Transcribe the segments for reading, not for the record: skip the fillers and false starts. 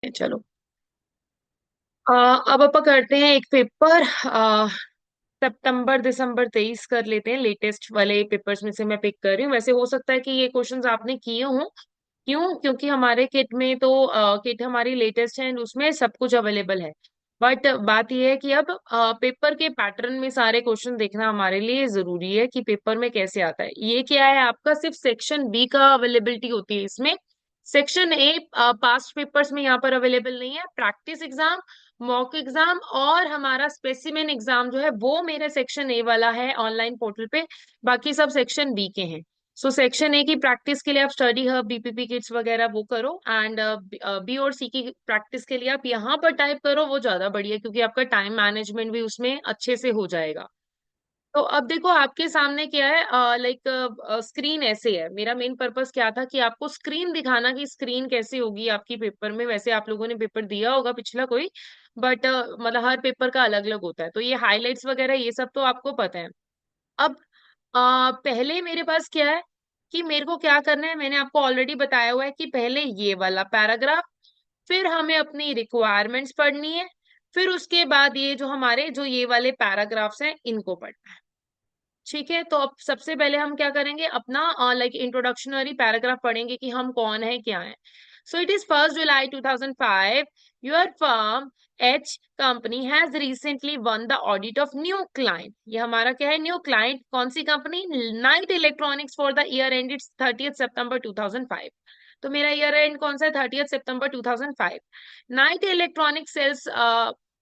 है, चलो। अब अपन करते हैं एक पेपर। सितंबर दिसंबर 23 कर लेते हैं, लेटेस्ट वाले पेपर्स में से मैं पिक कर रही हूँ। वैसे हो सकता है कि ये क्वेश्चंस आपने किए हों। क्यों? क्योंकि हमारे किट में तो किट हमारी लेटेस्ट है and उसमें सब कुछ अवेलेबल है। बट बात यह है कि अब पेपर के पैटर्न में सारे क्वेश्चन देखना हमारे लिए जरूरी है कि पेपर में कैसे आता है। ये क्या है, आपका सिर्फ सेक्शन बी का अवेलेबिलिटी होती है इसमें। सेक्शन ए पास्ट पेपर्स में यहाँ पर अवेलेबल नहीं है। प्रैक्टिस एग्जाम, मॉक एग्जाम और हमारा स्पेसिमेन एग्जाम जो है वो मेरे सेक्शन ए वाला है ऑनलाइन पोर्टल पे। बाकी सब सेक्शन बी के हैं। सो सेक्शन ए की प्रैक्टिस के लिए आप स्टडी हब, बीपीपी किट्स वगैरह वो करो। एंड बी और सी की प्रैक्टिस के लिए आप यहाँ पर टाइप करो, वो ज्यादा बढ़िया है, क्योंकि आपका टाइम मैनेजमेंट भी उसमें अच्छे से हो जाएगा। तो अब देखो आपके सामने क्या है, लाइक स्क्रीन ऐसे है। मेरा मेन पर्पस क्या था कि आपको स्क्रीन दिखाना कि स्क्रीन कैसे होगी आपकी पेपर में। वैसे आप लोगों ने पेपर दिया होगा पिछला कोई, बट मतलब हर पेपर का अलग अलग होता है। तो ये हाइलाइट्स वगैरह ये सब तो आपको पता है। अब पहले मेरे पास क्या है कि मेरे को क्या करना है, मैंने आपको ऑलरेडी बताया हुआ है कि पहले ये वाला पैराग्राफ, फिर हमें अपनी रिक्वायरमेंट्स पढ़नी है, फिर उसके बाद ये जो हमारे जो ये वाले पैराग्राफ्स हैं इनको पढ़ना है। ठीक है, तो अब सबसे पहले हम क्या करेंगे, अपना लाइक इंट्रोडक्शनरी पैराग्राफ पढ़ेंगे कि हम कौन है क्या है। So it is 1 July 2005। Your firm H company has recently won the audit of new client. ये हमारा क्या है, न्यू क्लाइंट। कौन सी company? Knight electronics for the year ended 30 September 2005। तो मेरा ईयर एंड कौन सा है? 30 September 2005। Knight electronics sales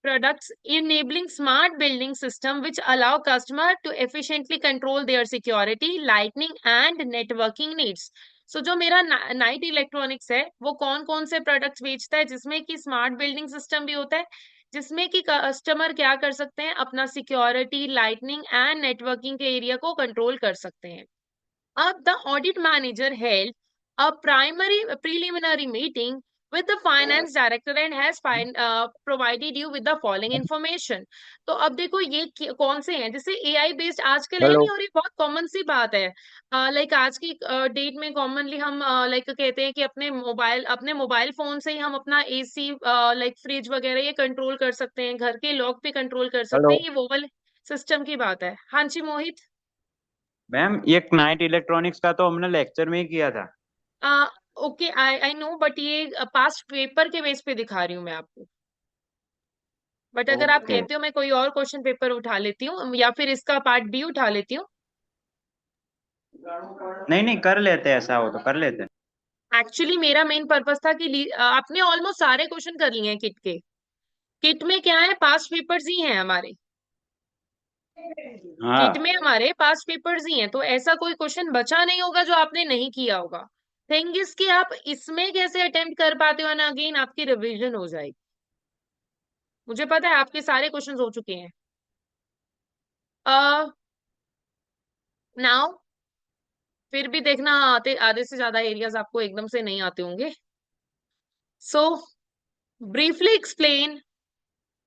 products enabling smart building system which allow customer to efficiently control their security, lightning and networking needs. So जो मेरा night electronics है वो कौन कौन से प्रोडक्ट्स बेचता है, जिसमें कि स्मार्ट बिल्डिंग सिस्टम भी होता है, जिसमें कि कस्टमर क्या कर सकते हैं, अपना सिक्योरिटी, लाइटनिंग एंड नेटवर्किंग के एरिया को कंट्रोल कर सकते हैं। अब the audit manager held a primary preliminary meeting with the finance director and has provided you with the following information. तो अब देखो ये कौन से हैं, जैसे एआई बेस्ड आजकल है हेलो। नहीं, और ये बहुत कॉमन सी बात है। लाइक आज की डेट में कॉमनली हम लाइक कहते हैं कि अपने मोबाइल फोन से ही हम अपना एसी, लाइक फ्रिज वगैरह ये कंट्रोल कर सकते हैं, घर के लॉक पे कंट्रोल कर सकते हेलो हैं। ये वो वाले सिस्टम की बात है। हाँ जी मोहित। मैम, ये नाइट इलेक्ट्रॉनिक्स का तो हमने लेक्चर में ही किया था। Okay, I I know, but ये पास्ट पेपर के बेस पे दिखा रही हूँ मैं आपको। बट अगर आप ओके। कहते हो मैं कोई और क्वेश्चन पेपर उठा लेती हूँ या फिर इसका पार्ट बी उठा लेती हूँ। नहीं नहीं, कर लेते हैं, ऐसा हो तो कर लेते हैं। एक्चुअली मेरा मेन पर्पस था कि आपने ऑलमोस्ट सारे क्वेश्चन कर लिए हैं किट के। किट में क्या है, पास्ट पेपर्स ही हैं हमारे। किट में हाँ। हमारे पास्ट पेपर्स ही हैं, तो ऐसा कोई क्वेश्चन बचा नहीं होगा जो आपने नहीं किया होगा। थिंग इज कि आप इसमें कैसे अटेम्प्ट कर पाते हो ना, अगेन आपकी रिवीजन हो जाएगी। मुझे पता है आपके सारे क्वेश्चंस हो चुके हैं। नाउ फिर भी देखना, आते आधे से ज्यादा एरियाज आपको एकदम से नहीं आते होंगे। So briefly explain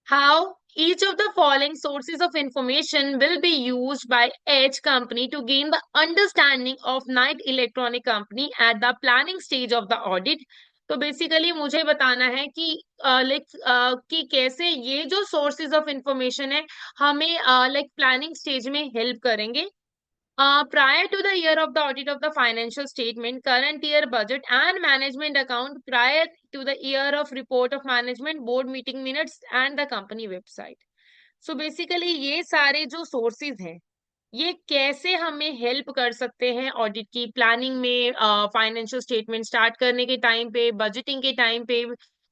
how each of the following sources of information will be used by each company to gain the understanding of Knight Electronic Company at the planning stage of the audit। तो basically मुझे बताना है कि like कि कैसे ये जो sources of information है हमें लाइक प्लानिंग स्टेज में हेल्प करेंगे। Prior to the year of the audit of the financial statement, current year budget and management account, prior to the year of report of management, board meeting minutes and the company website. So basically ये सारे जो sources हैं ये कैसे हमें help कर सकते हैं ऑडिट की प्लानिंग में, फाइनेंशियल स्टेटमेंट स्टार्ट करने के टाइम पे, बजटिंग के टाइम पे,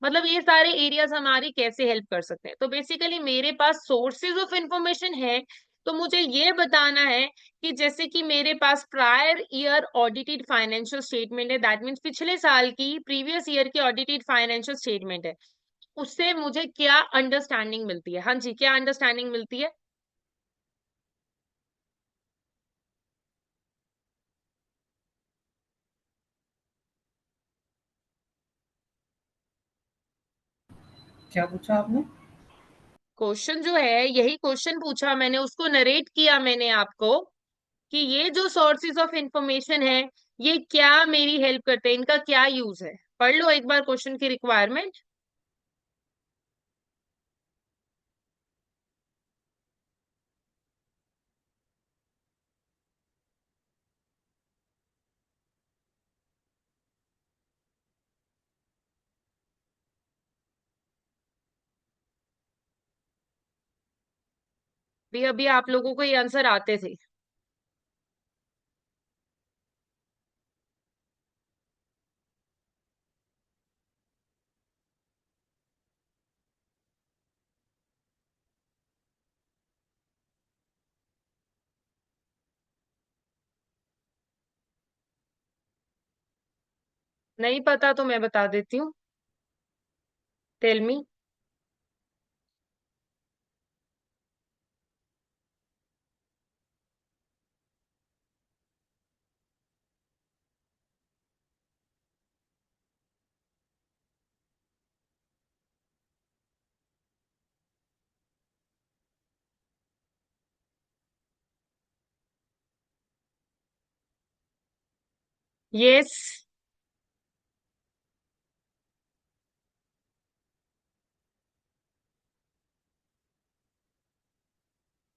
मतलब ये सारे एरियाज हमारी कैसे हेल्प कर सकते हैं। तो बेसिकली मेरे पास सोर्सेज ऑफ इंफॉर्मेशन है। तो मुझे ये बताना है कि जैसे कि मेरे पास prior year audited financial statement है, दैट मीन्स पिछले साल की, प्रीवियस ईयर की ऑडिटेड फाइनेंशियल स्टेटमेंट है, उससे मुझे क्या अंडरस्टैंडिंग मिलती है। हाँ जी, क्या अंडरस्टैंडिंग मिलती है? क्या पूछा आपने? क्वेश्चन जो है यही क्वेश्चन पूछा मैंने, उसको नरेट किया मैंने आपको कि ये जो सोर्सेज ऑफ इंफॉर्मेशन है ये क्या मेरी हेल्प करते हैं, इनका क्या यूज है। पढ़ लो एक बार क्वेश्चन की रिक्वायरमेंट। भी अभी आप लोगों को ये आंसर आते थे। नहीं पता तो मैं बता देती हूँ। Tell me. Yes.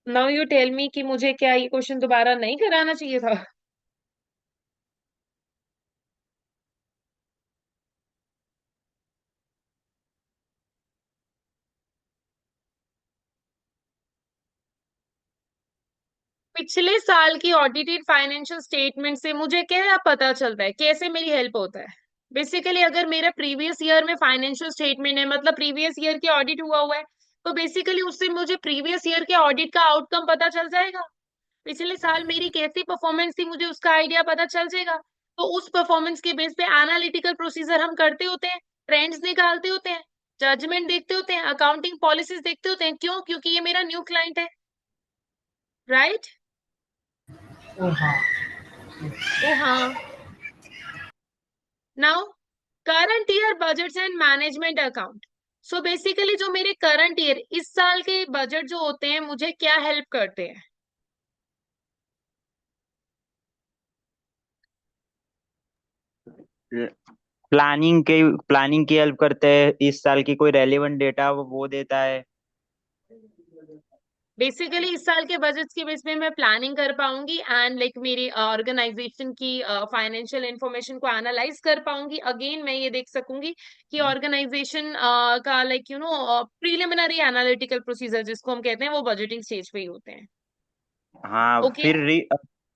Now you tell me कि मुझे क्या ये क्वेश्चन दोबारा नहीं कराना चाहिए था। पिछले साल की ऑडिटेड फाइनेंशियल स्टेटमेंट से मुझे क्या पता चलता है, कैसे मेरी हेल्प होता है? बेसिकली अगर मेरा प्रीवियस ईयर में फाइनेंशियल स्टेटमेंट है, मतलब प्रीवियस ईयर के ऑडिट हुआ हुआ है, तो बेसिकली उससे मुझे प्रीवियस ईयर के ऑडिट का आउटकम पता चल जाएगा। पिछले साल मेरी कैसी परफॉर्मेंस थी मुझे उसका आइडिया पता चल जाएगा। तो उस परफॉर्मेंस के बेस पे एनालिटिकल प्रोसीजर हम करते होते हैं, ट्रेंड्स निकालते होते हैं, जजमेंट देखते होते हैं, अकाउंटिंग पॉलिसीज देखते होते हैं। क्यों? क्योंकि ये मेरा न्यू क्लाइंट है। राइट। ओ हाँ। ओ हाँ। Now current year budgets and management account. So basically जो मेरे करंट ईयर इस साल के बजट जो होते हैं मुझे क्या हेल्प करते हैं? प्लानिंग की हेल्प करते हैं, इस साल की कोई रेलिवेंट डेटा वो देता है। बेसिकली इस साल के बजट के बेस पे मैं प्लानिंग कर पाऊंगी एंड लाइक मेरी ऑर्गेनाइजेशन की फाइनेंशियल इंफॉर्मेशन को एनालाइज कर पाऊंगी। अगेन मैं ये देख सकूंगी कि ऑर्गेनाइजेशन का लाइक प्रीलिमिनरी एनालिटिकल प्रोसीजर जिसको हम कहते हैं वो बजटिंग स्टेज पे ही होते हैं। हाँ, ओके। फिर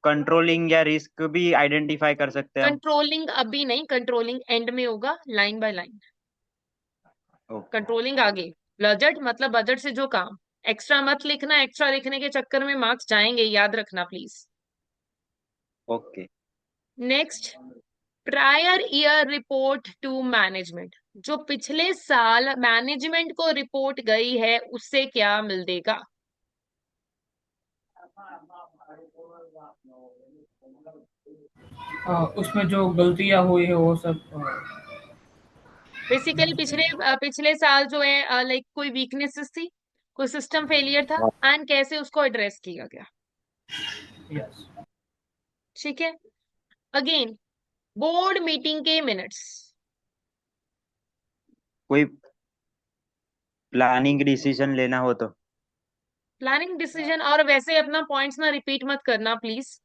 कंट्रोलिंग या रिस्क भी आइडेंटिफाई कर सकते हैं हम। कंट्रोलिंग अभी नहीं, कंट्रोलिंग एंड में होगा, line by line. Okay. Controlling आगे। बजट मतलब बजट से जो काम। एक्स्ट्रा मत लिखना, एक्स्ट्रा लिखने के चक्कर में मार्क्स जाएंगे, याद रखना please. Okay. Next, prior year report to management. जो पिछले साल मैनेजमेंट को रिपोर्ट गई है उससे क्या मिलेगा? उसमें जो गलतियां हुई है वो सब बेसिकली पिछले साल जो है लाइक कोई वीकनेसेस थी, कोई सिस्टम फेलियर था, एंड कैसे उसको एड्रेस किया गया। यस। ठीक है। अगेन, बोर्ड मीटिंग के मिनट्स। कोई प्लानिंग डिसीजन लेना हो तो। प्लानिंग डिसीजन, और वैसे अपना पॉइंट्स ना रिपीट मत करना प्लीज,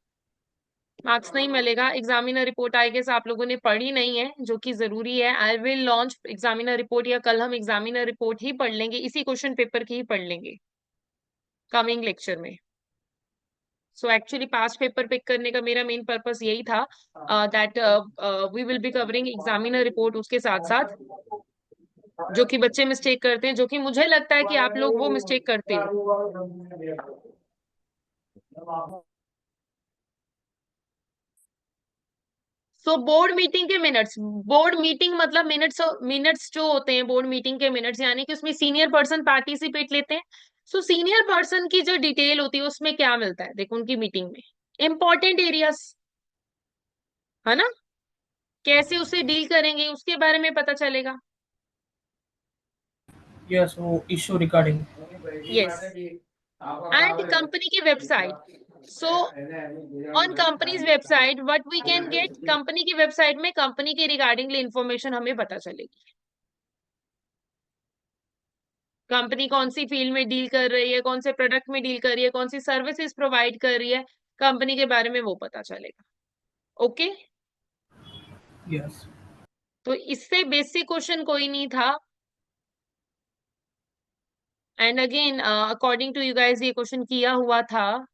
मार्क्स नहीं मिलेगा। एग्जामिनर रिपोर्ट आई गेस आप लोगों ने पढ़ी नहीं है, जो कि जरूरी है। I will launch examiner report, या कल हम एग्जामिनर रिपोर्ट ही पढ़ लेंगे, इसी क्वेश्चन पेपर की ही पढ़ लेंगे कमिंग लेक्चर में। So actually past paper pick करने का मेरा मेन पर्पस यही था, that we will be covering examiner report उसके साथ साथ। जो कि बच्चे मिस्टेक करते हैं, जो कि मुझे लगता है कि आप लोग वो मिस्टेक करते हो। सो बोर्ड मीटिंग के मिनट्स। बोर्ड मीटिंग मतलब मिनट्स, मिनट्स जो होते हैं बोर्ड मीटिंग के मिनट्स, यानी कि उसमें सीनियर पर्सन पार्टिसिपेट लेते हैं। सो सीनियर पर्सन की जो डिटेल होती है उसमें क्या मिलता है, देखो उनकी मीटिंग में इंपॉर्टेंट एरियाज, है ना, कैसे उसे डील करेंगे उसके बारे में पता चलेगा। यस, वो issue regarding. Yes. And company की website. So on company's website what we can get, company की वेबसाइट में कंपनी के रिगार्डिंग इंफॉर्मेशन हमें पता चलेगी। कंपनी कौन सी फील्ड में डील कर रही है, कौन से प्रोडक्ट में डील कर रही है, कौन सी सर्विसेज प्रोवाइड कर रही है, कंपनी के बारे में वो पता चलेगा। ओके। यस। तो इससे बेसिक क्वेश्चन कोई नहीं था। And again according to you guys ये क्वेश्चन किया हुआ था।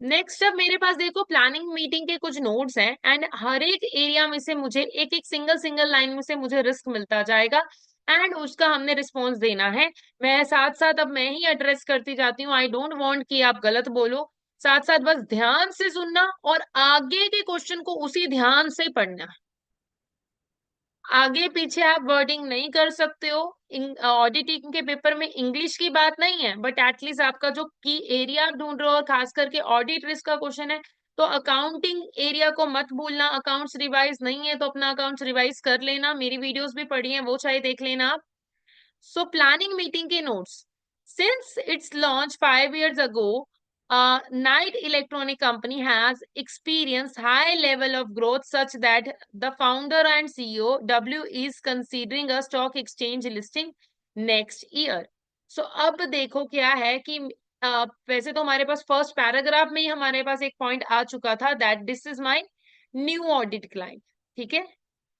नेक्स्ट अब मेरे पास देखो प्लानिंग मीटिंग के कुछ नोट्स हैं एंड हर एक एरिया में से मुझे एक एक सिंगल सिंगल लाइन में से मुझे रिस्क मिलता जाएगा एंड उसका हमने रिस्पॉन्स देना है। मैं साथ साथ अब मैं ही एड्रेस करती जाती हूँ, आई डोंट वांट कि आप गलत बोलो। साथ साथ बस ध्यान से सुनना और आगे के क्वेश्चन को उसी ध्यान से पढ़ना। आगे पीछे आप वर्डिंग नहीं कर सकते हो। ऑडिटिंग के पेपर में इंग्लिश की बात नहीं है, बट एटलीस्ट आपका जो की एरिया आप ढूंढ रहे हो और खास करके ऑडिट रिस्क का क्वेश्चन है, तो अकाउंटिंग एरिया को मत भूलना। अकाउंट्स रिवाइज नहीं है तो अपना अकाउंट्स रिवाइज कर लेना, मेरी वीडियोस भी पड़ी हैं वो चाहे देख लेना आप। So planning meeting के notes. Since its launch 5 years ago, Knight Electronic Company has experienced high level of growth such that the founder and CEO W is considering a stock exchange listing next year. So अब देखो क्या है कि वैसे तो हमारे पास first paragraph में ही हमारे पास एक पॉइंट आ चुका था that this is my new audit client. ठीक है,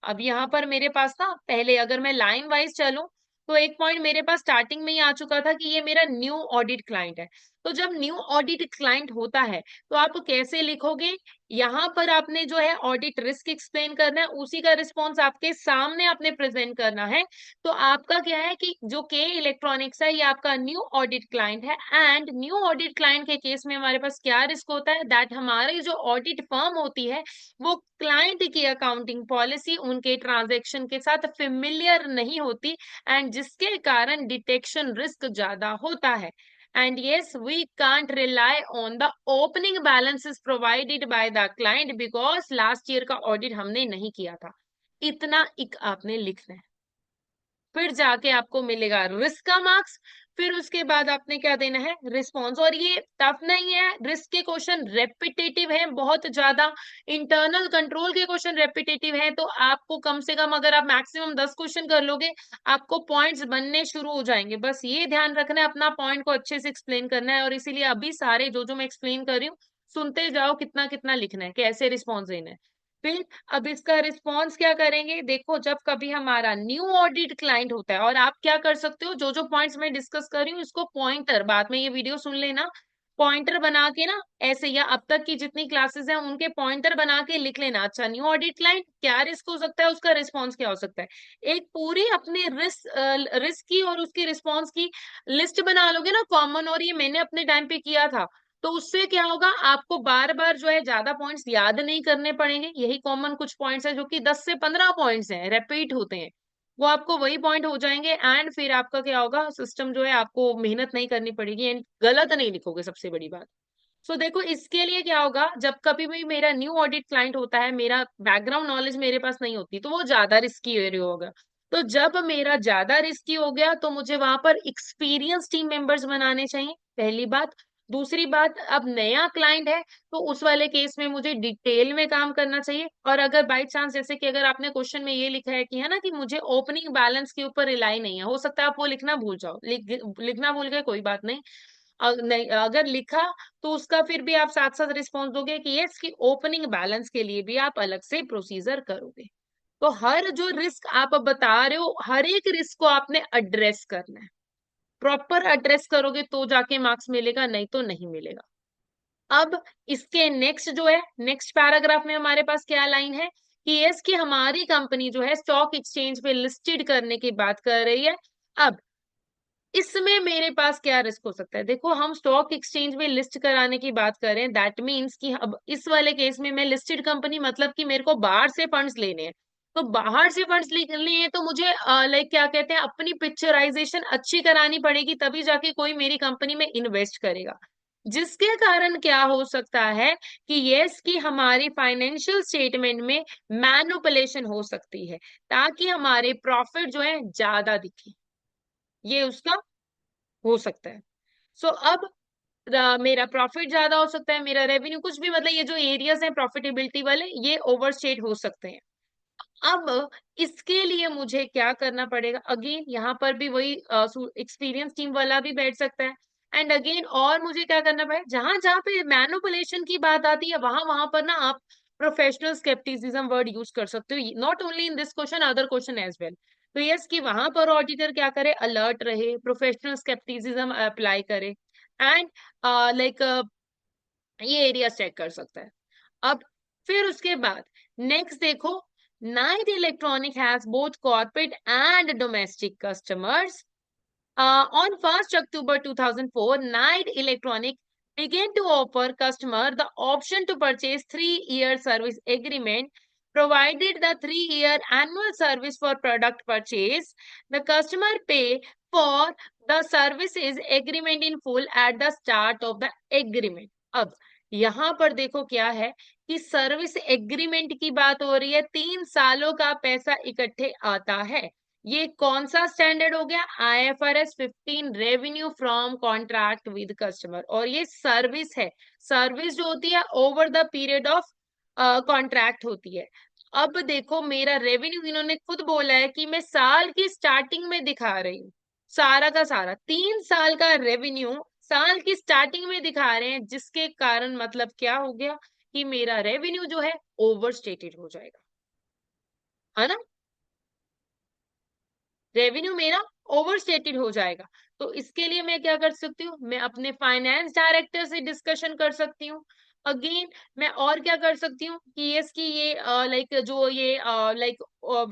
अब यहाँ पर मेरे पास ना पहले अगर मैं लाइन वाइज चलूं तो एक पॉइंट मेरे पास स्टार्टिंग में ही आ चुका था कि ये मेरा न्यू ऑडिट क्लाइंट है। तो जब न्यू ऑडिट क्लाइंट होता है तो आप कैसे लिखोगे, यहाँ पर आपने जो है ऑडिट रिस्क एक्सप्लेन करना है, उसी का रिस्पॉन्स आपके सामने आपने प्रेजेंट करना है। तो आपका क्या है कि जो के इलेक्ट्रॉनिक्स है ये आपका न्यू ऑडिट क्लाइंट है एंड न्यू ऑडिट क्लाइंट के केस में हमारे पास क्या रिस्क होता है दैट हमारी जो ऑडिट फर्म होती है वो क्लाइंट की अकाउंटिंग पॉलिसी उनके ट्रांजेक्शन के साथ फेमिलियर नहीं होती एंड जिसके कारण डिटेक्शन रिस्क ज्यादा होता है। And yes we can't rely on the opening balances provided by the client because last year का ऑडिट हमने नहीं किया था। इतना एक आपने लिखना है, फिर जाके आपको मिलेगा रिस्क का मार्क्स, फिर उसके बाद आपने क्या देना है रिस्पॉन्स। और ये टफ नहीं है, रिस्क के क्वेश्चन रेपिटेटिव है बहुत ज्यादा, इंटरनल कंट्रोल के क्वेश्चन रेपिटेटिव है, तो आपको कम से कम अगर आप मैक्सिमम 10 क्वेश्चन कर लोगे आपको पॉइंट्स बनने शुरू हो जाएंगे। बस ये ध्यान रखना है अपना पॉइंट को अच्छे से एक्सप्लेन करना है, और इसीलिए अभी सारे जो मैं एक्सप्लेन कर रही हूँ सुनते जाओ कितना कितना लिखना है, कैसे रिस्पॉन्स देना है। फिर अब इसका रिस्पॉन्स क्या करेंगे, देखो जब कभी हमारा न्यू ऑडिट क्लाइंट होता है, और आप क्या कर सकते हो जो पॉइंट्स मैं डिस्कस कर रही हूँ इसको पॉइंटर, बाद में ये वीडियो सुन लेना, पॉइंटर बना के ना ऐसे, या अब तक की जितनी क्लासेस हैं उनके पॉइंटर बना के लिख लेना। अच्छा न्यू ऑडिट क्लाइंट क्या रिस्क हो सकता है, उसका रिस्पॉन्स क्या हो सकता है, एक पूरी अपने रिस्क की और उसकी रिस्पॉन्स की लिस्ट बना लोगे ना कॉमन, और ये मैंने अपने टाइम पे किया था, तो उससे क्या होगा आपको बार बार जो है ज्यादा पॉइंट्स याद नहीं करने पड़ेंगे। यही कॉमन कुछ पॉइंट्स है जो कि 10 से 15 पॉइंट्स हैं, रिपीट होते हैं, वो आपको वही पॉइंट हो जाएंगे एंड फिर आपका क्या होगा सिस्टम जो है आपको मेहनत नहीं करनी पड़ेगी एंड गलत नहीं लिखोगे, सबसे बड़ी बात। सो देखो इसके लिए क्या होगा, जब कभी भी मेरा न्यू ऑडिट क्लाइंट होता है, मेरा बैकग्राउंड नॉलेज मेरे पास नहीं होती तो वो ज्यादा रिस्की एरिया होगा। तो जब मेरा ज्यादा रिस्की हो गया तो मुझे वहां पर एक्सपीरियंस टीम मेंबर्स बनाने चाहिए, पहली बात। दूसरी बात, अब नया क्लाइंट है तो उस वाले केस में मुझे डिटेल में काम करना चाहिए। और अगर बाई चांस जैसे कि अगर आपने क्वेश्चन में ये लिखा है कि है ना कि मुझे ओपनिंग बैलेंस के ऊपर रिलाई नहीं है, हो सकता है आप वो लिखना भूल जाओ, लिखना भूल गए कोई बात नहीं। नहीं अगर लिखा तो उसका फिर भी आप साथ साथ रिस्पॉन्स दोगे कि यस कि ओपनिंग बैलेंस के लिए भी आप अलग से प्रोसीजर करोगे। तो हर जो रिस्क आप अब बता रहे हो हर एक रिस्क को आपने एड्रेस करना है, प्रॉपर एड्रेस करोगे तो जाके मार्क्स मिलेगा, नहीं तो नहीं मिलेगा। अब इसके नेक्स्ट जो है नेक्स्ट पैराग्राफ में हमारे पास क्या लाइन है कि यस कि हमारी कंपनी जो है स्टॉक एक्सचेंज पे लिस्टेड करने की बात कर रही है। अब इसमें मेरे पास क्या रिस्क हो सकता है, देखो हम स्टॉक एक्सचेंज में लिस्ट कराने की बात कर रहे हैं, दैट मीन्स कि अब इस वाले केस में मैं लिस्टेड कंपनी मतलब कि मेरे को बाहर से फंड्स लेने हैं। तो बाहर से फंड्स लेने हैं तो मुझे लाइक क्या कहते हैं अपनी पिक्चराइजेशन अच्छी करानी पड़ेगी, तभी जाके कोई मेरी कंपनी में इन्वेस्ट करेगा। जिसके कारण क्या हो सकता है कि यस कि हमारी फाइनेंशियल स्टेटमेंट में मैनुपुलेशन हो सकती है ताकि हमारे प्रॉफिट जो है ज्यादा दिखे, ये उसका हो सकता है। सो अब मेरा प्रॉफिट ज्यादा हो सकता है, मेरा रेवेन्यू कुछ भी, मतलब ये जो एरियाज हैं प्रॉफिटेबिलिटी वाले ये ओवरस्टेट हो सकते हैं। अब इसके लिए मुझे क्या करना पड़ेगा, अगेन यहाँ पर भी वही एक्सपीरियंस टीम वाला भी बैठ सकता है एंड अगेन और मुझे क्या करना पड़ेगा, जहां जहां पे मैनिपुलेशन की बात आती है वहां वहां पर ना आप प्रोफेशनल स्केप्टिसिज्म वर्ड यूज कर सकते हो, not only in this question other question as well. तो यस कि वहां पर ऑडिटर क्या करे, अलर्ट रहे, प्रोफेशनल स्केप्टिसिज्म अप्लाई करे, एंड लाइक ये एरिया चेक कर सकता है। अब फिर उसके बाद नेक्स्ट देखो, Knight electronic has both corporate and domestic customers. On 1st October 2004, Knight Electronic began to offer customer the option to purchase 3-year service agreement. Provided the 3-year annual service for product purchase, the customer pay for the services agreement in full at the start of the agreement. अब यहाँ पर देखो क्या है कि service agreement की बात हो रही है, 3 सालों का पैसा इकट्ठे आता है। ये कौन सा स्टैंडर्ड हो गया, IFRS 15, revenue from contract with customer, और ये सर्विस है। सर्विस जो होती है over the period of contract होती है। अब देखो मेरा रेवेन्यू इन्होंने खुद बोला है कि मैं साल की स्टार्टिंग में दिखा रही हूँ, सारा का सारा 3 साल का रेवेन्यू साल की स्टार्टिंग में दिखा रहे हैं, जिसके कारण मतलब क्या हो गया कि मेरा रेवेन्यू जो है ओवर स्टेटेड हो जाएगा, है ना, रेवेन्यू मेरा ओवर स्टेटेड हो जाएगा। तो इसके लिए मैं क्या कर सकती हूँ, मैं अपने फाइनेंस डायरेक्टर से डिस्कशन कर सकती हूँ। अगेन मैं और क्या कर सकती हूँ कि इसकी ये लाइक जो ये लाइक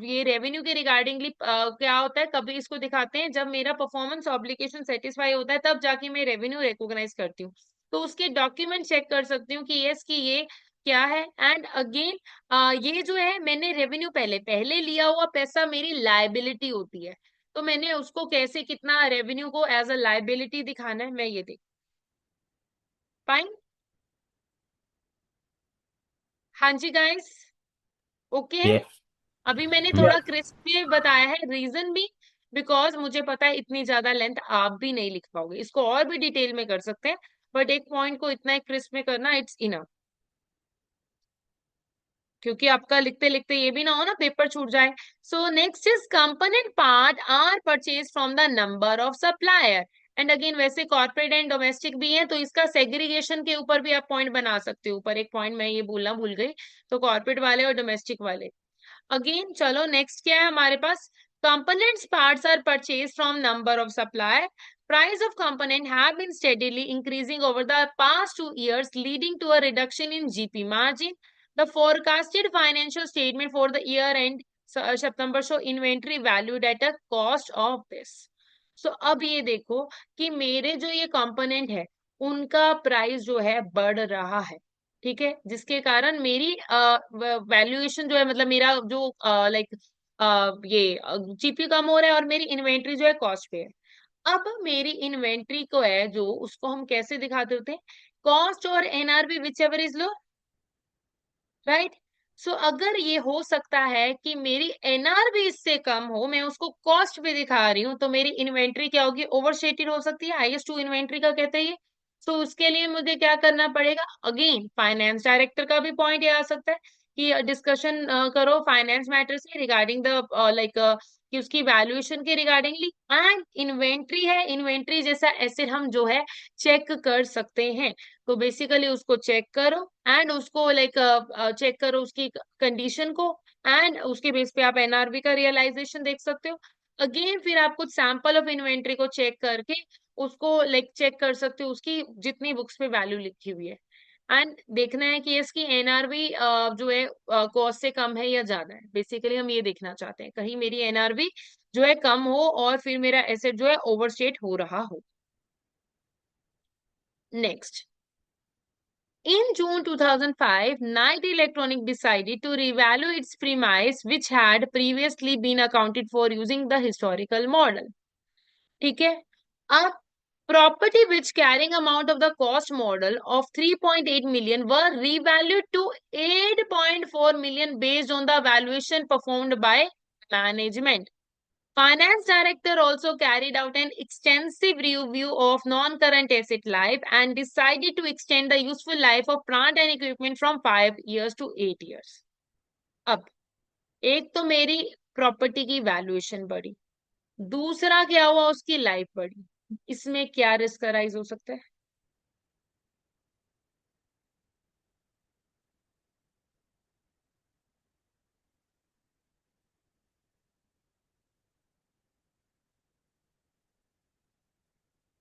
ये रेवेन्यू के रिगार्डिंगली क्या होता है, कभी इसको दिखाते हैं जब मेरा परफॉर्मेंस ऑब्लिगेशन सेटिस्फाई होता है, तब जाके मैं रेवेन्यू रिकॉग्नाइज करती हूँ। तो उसके डॉक्यूमेंट चेक कर सकती हूँ कि यस कि ये क्या है। एंड अगेन ये जो है मैंने रेवेन्यू पहले पहले लिया हुआ पैसा मेरी लाइबिलिटी होती है, तो मैंने उसको कैसे कितना रेवेन्यू को एज अ लाइबिलिटी दिखाना है मैं ये देख फाइन। हाँ जी गाइस, ओके है। यस अभी मैंने थोड़ा यस क्रिस्प में बताया है, रीजन भी बिकॉज मुझे पता है इतनी ज्यादा लेंथ आप भी नहीं लिख पाओगे, इसको और भी डिटेल में कर सकते हैं, बट एक पॉइंट को इतना क्रिस्प में करना इट्स इनफ, क्योंकि आपका लिखते लिखते ये भी ना हो ना पेपर छूट जाए। So next is component part are purchase from the number of supplier. And again वैसे कॉर्पोरेट एंड डोमेस्टिक भी है, तो इसका सेग्रीगेशन के ऊपर भी आप पॉइंट बना सकते हो। ऊपर एक पॉइंट मैं ये बोलना भूल गई, तो कॉर्पोरेट वाले और डोमेस्टिक वाले। अगेन चलो नेक्स्ट क्या है हमारे पास, components parts are purchased from number of supplier. Price of component have been steadily increasing over the past 2 years, leading to a reduction in GP margin. The forecasted financial statement for the year end September show inventory valued at a cost of this. So अब ये देखो कि मेरे जो ये component है उनका price जो है बढ़ रहा है, ठीक है, जिसके कारण मेरी वैल्यूएशन जो है, मतलब मेरा जो लाइक ये जीपी कम हो रहा है और मेरी इन्वेंट्री जो है कॉस्ट पे है। अब मेरी इन्वेंट्री को है जो उसको हम कैसे दिखाते होते हैं, कॉस्ट और NRB which ever is low, right. So अगर ये हो सकता है कि मेरी एनआरबी इससे कम हो, मैं उसको कॉस्ट पे दिखा रही हूँ, तो मेरी इन्वेंट्री क्या होगी, ओवरस्टेटेड हो सकती है, IS2 इन्वेंट्री का कहते हैं ये। सो उसके लिए मुझे क्या करना पड़ेगा, अगेन फाइनेंस डायरेक्टर का भी पॉइंट ये आ सकता है कि डिस्कशन करो फाइनेंस मैटर से रिगार्डिंग द लाइक कि उसकी वैल्यूएशन के रिगार्डिंगली। एंड इन्वेंट्री है, इन्वेंट्री जैसा एसेट हम जो है चेक कर सकते हैं, तो बेसिकली उसको चेक करो एंड उसको लाइक चेक करो उसकी कंडीशन को, एंड उसके बेस पे आप एनआरबी का रियलाइजेशन देख सकते हो। अगेन फिर आप कुछ सैंपल ऑफ इन्वेंट्री को चेक करके उसको लाइक चेक कर सकते हो उसकी जितनी बुक्स पे वैल्यू लिखी हुई है, एंड देखना है कि इसकी एनआरबी जो है कॉस्ट से कम है या ज्यादा है। बेसिकली हम ये देखना चाहते हैं कहीं मेरी एनआरबी जो है कम हो और फिर मेरा एसेट जो है ओवरस्टेट हो रहा हो। Next, in June 2005, Knight Electronic decided to revalue its premise, which had previously been accounted for using the historical model. ठीक है, अब property which carrying amount of the cost model of 3.8 million were revalued to 8.4 million based on the valuation performed by management. Finance director also carried out an extensive review of non-current asset life and decided to extend the useful life of plant and equipment from 5 years to 8 years. अब एक तो मेरी property की valuation बढ़ी, दूसरा क्या हुआ, उसकी लाइफ बढ़ी, इसमें क्या रिस्क अराइज हो सकता है,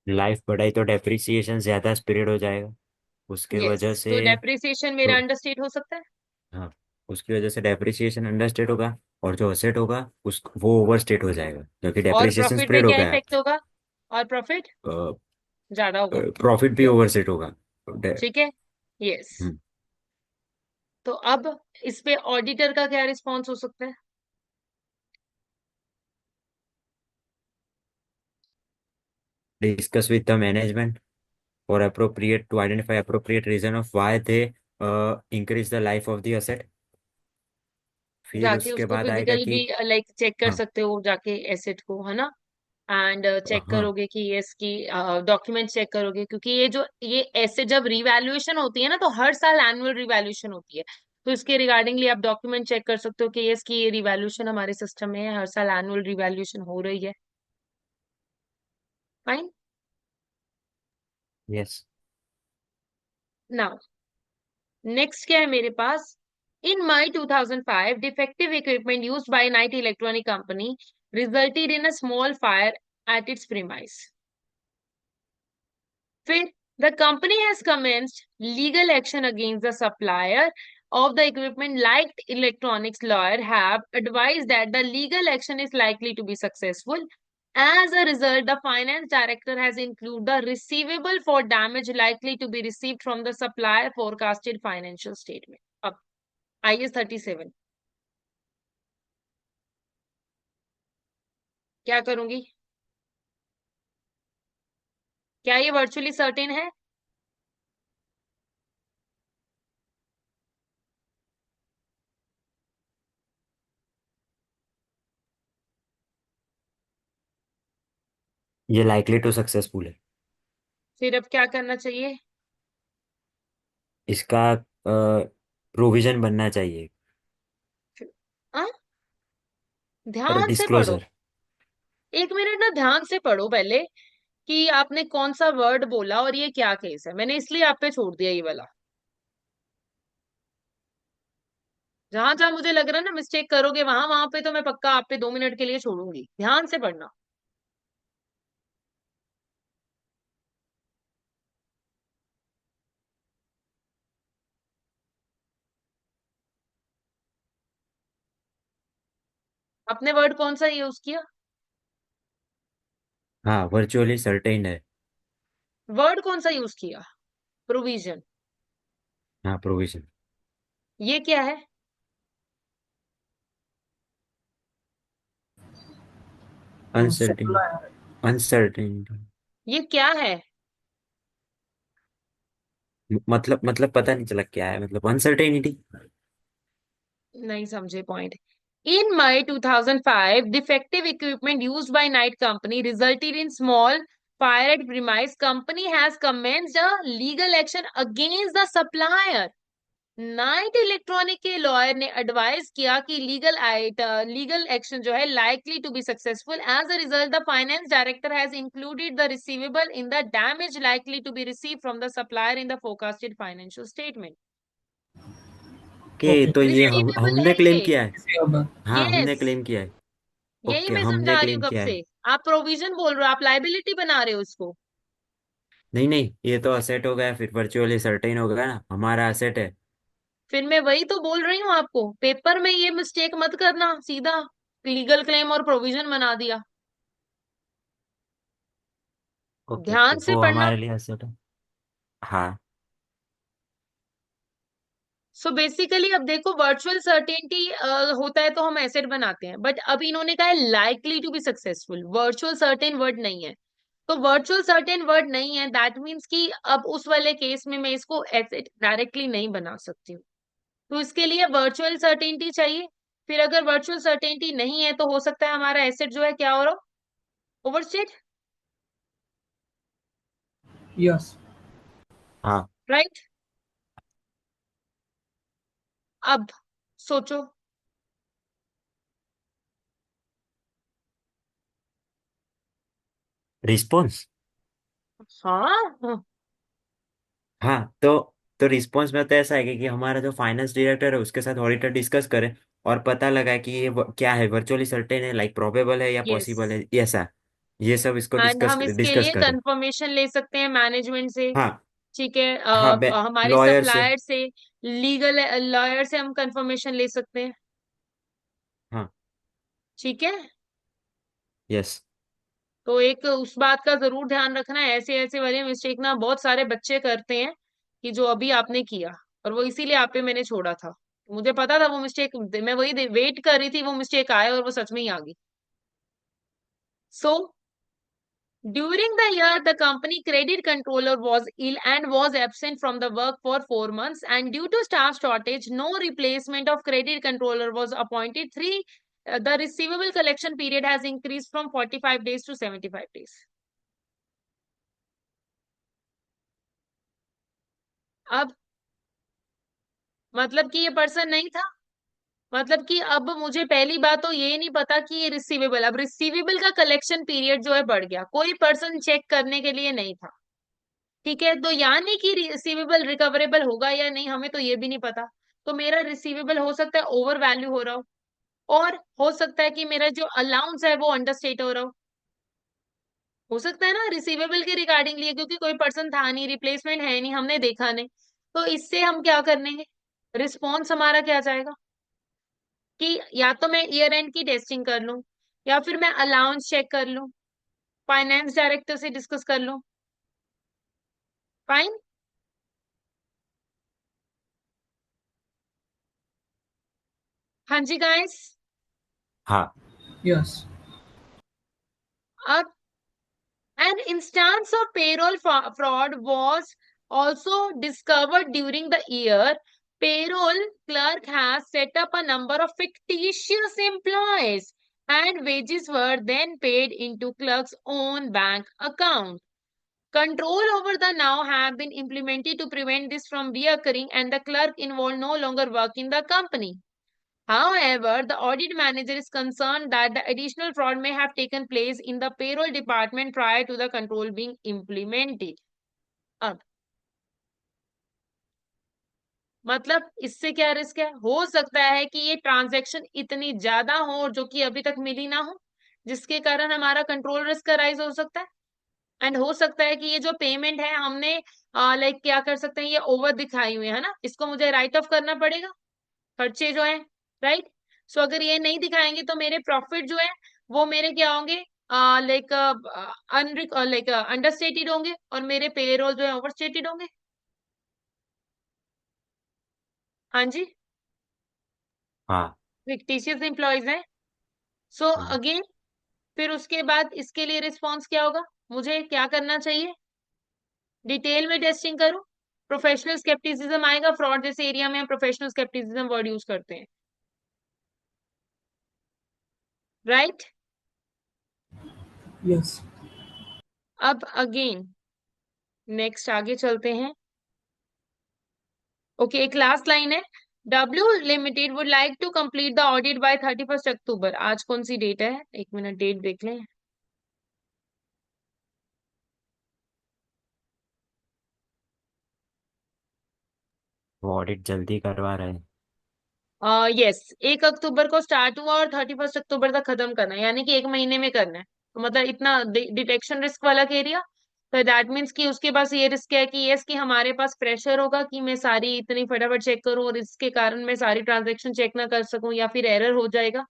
लाइफ बढ़ाई तो डेप्रिसिएशन ज्यादा स्पीड हो जाएगा, उसके यस, वजह से। तो डेप्रिसिएशन मेरा तो अंडरस्टेट हो सकता है। हाँ, उसकी वजह से डेप्रिसिएशन अंडरस्टेट होगा, और जो असेट होगा उस वो ओवरस्टेट हो जाएगा क्योंकि और डेप्रिसिएशन प्रॉफिट पे स्प्रेड हो क्या गया है। इफेक्ट होगा? और प्रॉफिट ज्यादा होगा। प्रॉफिट भी ओवरसेट होगा। डे- ठीक है। यस। हम्म, तो अब इस पे ऑडिटर का क्या रिस्पॉन्स हो सकता है? डिस्कस विद द मैनेजमेंट और appropriate to identify appropriate reason of why they increase the life of the asset. फिर जाके उसके उसको बाद आएगा फिजिकली भी कि लाइक चेक कर हाँ सकते हो जाके एसेट को, है ना। एंड चेक हाँ करोगे कि ये इसकी डॉक्यूमेंट चेक करोगे, क्योंकि ये एसेट जब रिवैल्यूएशन होती है ना, तो हर साल एनुअल रिवैल्यूएशन होती है। तो इसके रिगार्डिंगली आप डॉक्यूमेंट चेक कर सकते हो कि ये इसकी ये रिवैल्यूएशन हमारे सिस्टम में है, हर साल एनुअल रिवैल्यूएशन हो रही है। फाइन। यस। नाउ नेक्स्ट क्या है मेरे पास? इन मई 2005 defective equipment used by night electronic company resulted in a small fire at its premise. फिर the company has commenced legal action against the supplier of the equipment. Like electronics lawyer have advised that the legal action is likely to be successful. As a result, the finance director has included the receivable for damage likely to be received from the supplier forecasted financial statement. अब IS 37 क्या करूंगी? क्या ये virtually certain है? ये likely to successful है। फिर अब क्या करना चाहिए? इसका प्रोविजन बनना चाहिए। हाँ, अरे ध्यान से पढ़ो। डिस्क्लोजर। 1 मिनट ना, ध्यान से पढ़ो पहले कि आपने कौन सा वर्ड बोला और ये क्या केस है। मैंने इसलिए आप पे छोड़ दिया ये वाला। जहां जहां मुझे लग रहा है ना मिस्टेक करोगे, वहां वहां पे तो मैं पक्का आप पे 2 मिनट के लिए छोड़ूंगी। ध्यान से पढ़ना। आपने वर्ड कौन सा यूज किया? हाँ, वर्चुअली सर्टेन है। वर्ड कौन सा यूज किया? प्रोविजन। हाँ, प्रोविजन। ये क्या है? अनसर्टेन। supplier. अनसर्टेन। ये क्या है? मतलब पता नहीं चला क्या है, मतलब अनसर्टेनिटी। नहीं समझे point. In May 2005, defective equipment used by Knight Company resulted in small fire at premise. Company has commenced a legal action against the supplier. Knight electronic के लॉयर ने एडवाइस किया कि लीगल एक्शन जो है likely to be successful. As a result the finance director has included the receivable in the damage likely to be receive from the supplier in the forecasted financial statement. के Okay. तो ये receivable हमने है claim ये। किया है। Receivable. हाँ, हमने यस, क्लेम किया है। यही ओके, मैं हमने समझा रही हूँ क्लेम कब किया से। है। आप प्रोविजन बोल रहे हो, आप लाइबिलिटी बना रहे हो इसको। नहीं नहीं, ये तो असेट हो गया, फिर वर्चुअली सर्टेन हो गया ना, हमारा असेट है। फिर मैं वही तो बोल रही हूँ आपको, पेपर में ये मिस्टेक मत करना, सीधा लीगल क्लेम और प्रोविजन बना दिया। ओके ओके, ध्यान से वो पढ़ना। हमारे लिए असेट है। हाँ। सो बेसिकली अब देखो, वर्चुअल सर्टेनिटी होता है तो हम एसेट बनाते हैं, बट अब इन्होंने कहा है likely to be successful. Virtual certain word नहीं है। तो वर्चुअल सर्टेन वर्ड नहीं है, दैट मीन्स कि अब उस वाले केस में मैं इसको एसेट डायरेक्टली नहीं बना सकती हूँ। तो इसके लिए वर्चुअल सर्टेनिटी चाहिए। फिर अगर वर्चुअल सर्टेनिटी नहीं है तो हो सकता है हमारा एसेट जो है क्या हो रहा हो, ओवरस्टेट। Yes. हाँ। राइट। अब सोचो। रिस्पॉन्स। हाँ। हाँ, तो रिस्पॉन्स में तो ऐसा है कि हमारा जो फाइनेंस डायरेक्टर है उसके साथ ऑडिटर डिस्कस करे और पता लगा कि ये क्या है, वर्चुअली सर्टेन है, लाइक प्रोबेबल है या यस। पॉसिबल है, ऐसा। ये सब इसको एंड डिस्कस हम इसके डिस्कस लिए करें। कंफर्मेशन ले सकते हैं मैनेजमेंट से, हाँ। ठीक है, हाँ, हमारे लॉयर से। सप्लायर से, लीगल लॉयर से हम कंफर्मेशन ले सकते हैं, हाँ। ठीक है। यस। तो एक उस बात का जरूर ध्यान रखना है, ऐसे ऐसे वाले मिस्टेक ना बहुत सारे बच्चे करते हैं, कि जो अभी आपने किया, और वो इसीलिए आप पे मैंने छोड़ा था, मुझे पता था वो मिस्टेक, मैं वही वेट कर रही थी वो मिस्टेक आए, और वो सच में ही आ गई। सो during the year, the company credit controller was ill and was absent from the work for 4 months. And due to staff shortage, no replacement of credit controller was appointed. The receivable collection period has increased from 45 days to 75 days. अब मतलब कि ये person नहीं था, मतलब कि अब मुझे पहली बात तो ये नहीं पता कि ये रिसीवेबल, अब रिसीवेबल का कलेक्शन पीरियड जो है बढ़ गया, कोई पर्सन चेक करने के लिए नहीं था, ठीक है। तो यानी कि रिसीवेबल रिकवरेबल होगा या नहीं, हमें तो ये भी नहीं पता। तो मेरा रिसीवेबल हो सकता है ओवर वैल्यू हो रहा हो, और हो सकता है कि मेरा जो अलाउंस है वो अंडरस्टेट हो रहा हो सकता है ना रिसीवेबल के रिगार्डिंग लिए, क्योंकि कोई पर्सन था नहीं, रिप्लेसमेंट है नहीं, हमने देखा नहीं। तो इससे हम क्या करेंगे, रिस्पॉन्स हमारा क्या जाएगा, कि या तो मैं ईयर एंड की टेस्टिंग कर लूं, या फिर मैं अलाउंस चेक कर लूं, फाइनेंस डायरेक्टर से डिस्कस कर लूं। फाइन। हाँ जी गाइस। हाँ। Yes. अब an instance of payroll fraud was also discovered during the year. Payroll clerk has set up a number of fictitious employees, and wages were then paid into clerk's own bank account. Control over the now have been implemented to prevent this from reoccurring, and the clerk involved no longer work in the company. However, the audit manager is concerned that the additional fraud may have taken place in the payroll department prior to the control being implemented. अब मतलब इससे क्या risk है, हो सकता है कि ये ट्रांजैक्शन इतनी ज्यादा हो और जो कि अभी तक मिली ना हो, जिसके कारण हमारा कंट्रोल रिस्क राइज हो सकता है। एंड हो सकता है कि ये जो पेमेंट है हमने लाइक क्या कर सकते हैं, ये ओवर दिखाई हुई है ना, इसको मुझे राइट ऑफ करना पड़ेगा, खर्चे जो है, राइट। सो अगर ये नहीं दिखाएंगे तो मेरे प्रॉफिट जो है वो मेरे क्या होंगे, लाइक लाइक अंडरस्टेटेड होंगे, और मेरे पेरोल जो है ओवरस्टेटेड होंगे। हाँ जी, हाँ। फिक्टिशियस एम्प्लॉयज हैं। सो हम्म। अगेन, फिर उसके बाद इसके लिए रिस्पॉन्स क्या होगा, मुझे क्या करना चाहिए, डिटेल में टेस्टिंग करूं, प्रोफेशनल स्केप्टिसिज्म आएगा, फ्रॉड जैसे एरिया में हम प्रोफेशनल स्केप्टिसिज्म वर्ड यूज करते हैं, राइट। Yes. अब अगेन नेक्स्ट आगे चलते हैं। ओके, एक लास्ट लाइन है, W limited would like to complete the audit by 31 October. आज कौन सी डेट है, एक मिनट डेट देख लें। वो ऑडिट जल्दी करवा रहे हैं। यस, 1 अक्टूबर को स्टार्ट हुआ और 31 अक्टूबर तक खत्म करना है, यानी कि एक महीने में करना है। तो मतलब इतना डिटेक्शन रिस्क वाला एरिया, तो दैट मीन्स कि उसके पास ये रिस्क है कि यस, कि हमारे पास प्रेशर होगा कि मैं सारी इतनी फटाफट चेक करूं, और इसके कारण मैं सारी ट्रांजेक्शन चेक ना कर सकूं, या फिर एरर हो जाएगा,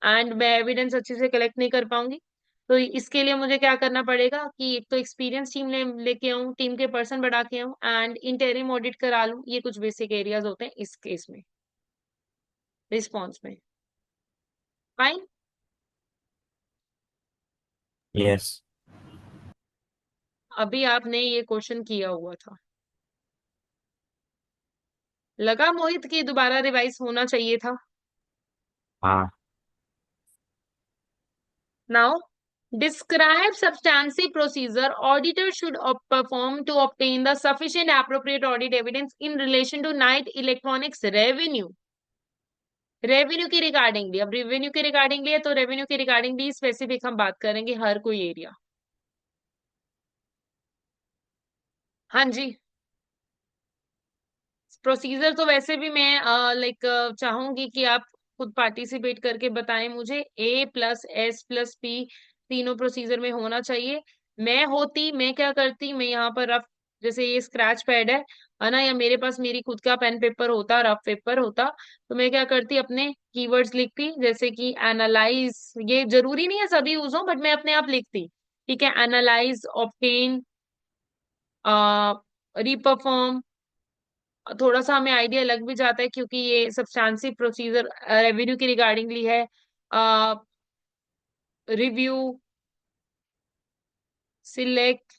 एंड मैं एविडेंस अच्छे से कलेक्ट नहीं कर पाऊंगी। तो इसके लिए मुझे क्या करना पड़ेगा, कि एक तो एक्सपीरियंस टीम लेके आऊं, टीम के पर्सन बढ़ा के आऊं, एंड इंटरिम ऑडिट करा लूं। ये कुछ बेसिक एरियाज होते हैं इस केस में, रिस्पॉन्स में। फाइन। यस। अभी आपने ये क्वेश्चन किया हुआ था, लगा मोहित की दोबारा रिवाइज होना चाहिए था। हाँ। Now describe substantive procedure auditor should perform to obtain the sufficient appropriate audit evidence in relation to night electronics revenue। Revenue की रिगार्डिंग भी, अब रेवेन्यू के रिगार्डिंग लिए तो रेवेन्यू के रिगार्डिंग भी स्पेसिफिक हम बात करेंगे, हर कोई एरिया। हाँ जी, प्रोसीजर तो वैसे भी मैं लाइक चाहूंगी कि आप खुद पार्टिसिपेट करके बताएं मुझे। A+S+P तीनों प्रोसीजर में होना चाहिए। मैं क्या करती, मैं यहाँ पर रफ, जैसे ये स्क्रैच पैड है ना, या मेरे पास मेरी खुद का पेन पेपर होता, रफ पेपर होता, तो मैं क्या करती, अपने कीवर्ड्स लिखती, जैसे कि एनालाइज, ये जरूरी नहीं है सभी यूज हो, बट मैं अपने आप लिखती, ठीक है, एनालाइज, ऑब्टेन, रिपरफॉर्म, थोड़ा सा हमें आइडिया लग भी जाता है क्योंकि ये सब्सटैंसिव प्रोसीजर रेवेन्यू के रिगार्डिंगली है। रिव्यू, सिलेक्ट,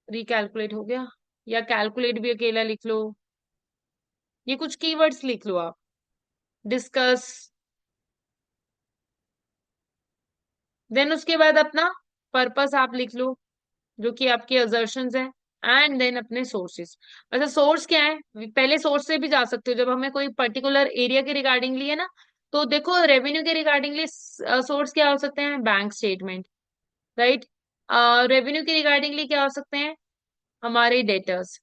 रिकैलकुलेट हो गया, या कैलकुलेट भी अकेला लिख लो, ये कुछ कीवर्ड्स लिख लो आप। डिस्कस, देन उसके बाद अपना पर्पस आप लिख लो, जो कि आपके असर्शंस है, एंड देन अपने सोर्सेस। अच्छा, सोर्स क्या है, पहले सोर्स से भी जा सकते हो जब हमें कोई पर्टिकुलर एरिया के रिगार्डिंगली है ना। तो देखो, रेवेन्यू के रिगार्डिंगली सोर्स क्या हो सकते हैं, बैंक स्टेटमेंट, राइट। रेवेन्यू के रिगार्डिंगली क्या हो सकते हैं, हमारे डेटर्स।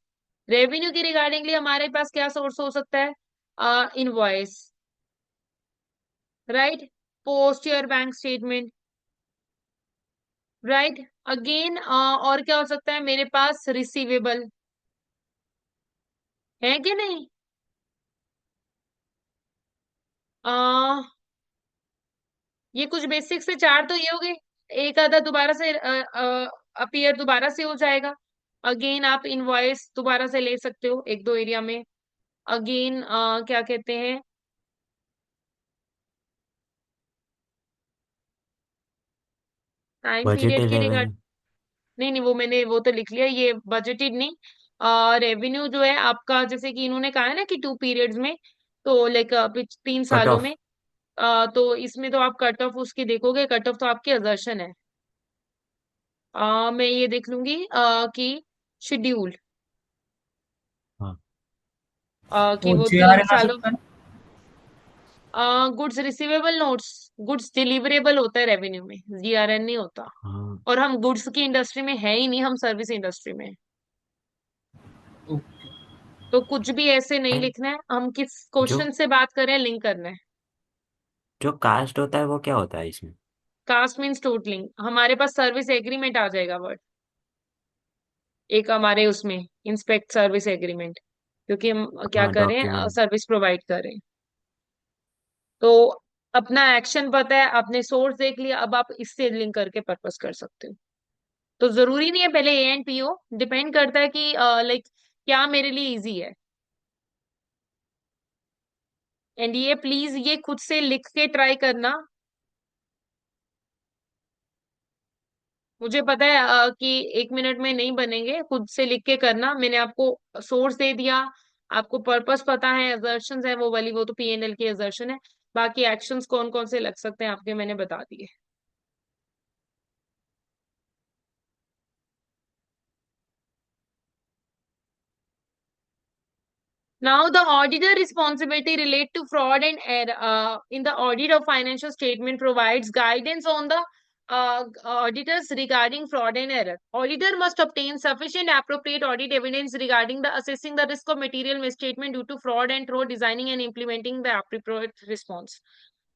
रेवेन्यू के रिगार्डिंगली हमारे पास क्या सोर्स हो सकता है, invoice, right, post your bank statement, right. Again और क्या हो सकता है मेरे पास, रिसीवेबल, है कि नहीं। आ, ये कुछ बेसिक से चार तो ये हो गए, एक आधा दोबारा से अपीयर दोबारा से हो जाएगा। अगेन आप इनवॉइस दोबारा से ले सकते हो एक दो एरिया में। अगेन क्या कहते हैं, टाइम पीरियड बजटेड के रिगार्ड, रेवेन्यू। नहीं नहीं, वो तो लिख लिया, ये बजटेड नहीं। रेवेन्यू जो है आपका, जैसे कि इन्होंने कहा है ना कि 2 पीरियड्स में, तो लाइक 3 सालों कट में, ऑफ। तो इसमें तो आप कट ऑफ उसकी देखोगे, कट ऑफ तो आपकी असर्शन है। मैं ये देख लूंगी कि शेड्यूल, हाँ। कि तो वो तीन JRN आ सालों सकता है। Goods receivable notes, goods deliverable होता है रेवेन्यू में, जीआरएन नहीं होता। हाँ। और हम गुड्स की इंडस्ट्री में है ही नहीं, हम सर्विस इंडस्ट्री में हैं। ओके। तो कुछ भी ऐसे नहीं एंड लिखना है, हम किस जो क्वेश्चन से बात कर रहे हैं लिंक करना है। जो कास्ट होता है वो क्या होता है इसमें? कास्ट मीन्स टोटलिंग, हमारे पास सर्विस एग्रीमेंट आ जाएगा वर्ड, एक हमारे उसमें इंस्पेक्ट सर्विस एग्रीमेंट, क्योंकि हम क्या हाँ, कर रहे हैं, डॉक्यूमेंट। सर्विस प्रोवाइड कर रहे हैं। तो अपना एक्शन पता है, आपने सोर्स देख लिया, अब आप इससे लिंक करके पर्पस कर सकते हो। तो जरूरी नहीं है पहले ए एंड पी हो, डिपेंड करता है कि लाइक क्या मेरे लिए इजी है। एंड ये प्लीज ये खुद से लिख के ट्राई करना। मुझे पता है कि 1 मिनट में नहीं बनेंगे, खुद से लिख के करना। मैंने आपको सोर्स दे दिया, आपको पर्पस पता है, असर्शंस है वो वाली, वो तो पीएनएल की असर्शन है। बाकी एक्शंस कौन कौन से लग सकते हैं आपके, मैंने बता दिए। Now, the auditor responsibility relate to fraud and error. In the audit of financial statement provides guidance on the auditors regarding fraud and error. Auditor must obtain sufficient appropriate audit evidence regarding the assessing the risk of material misstatement due to fraud and through designing and implementing the appropriate response.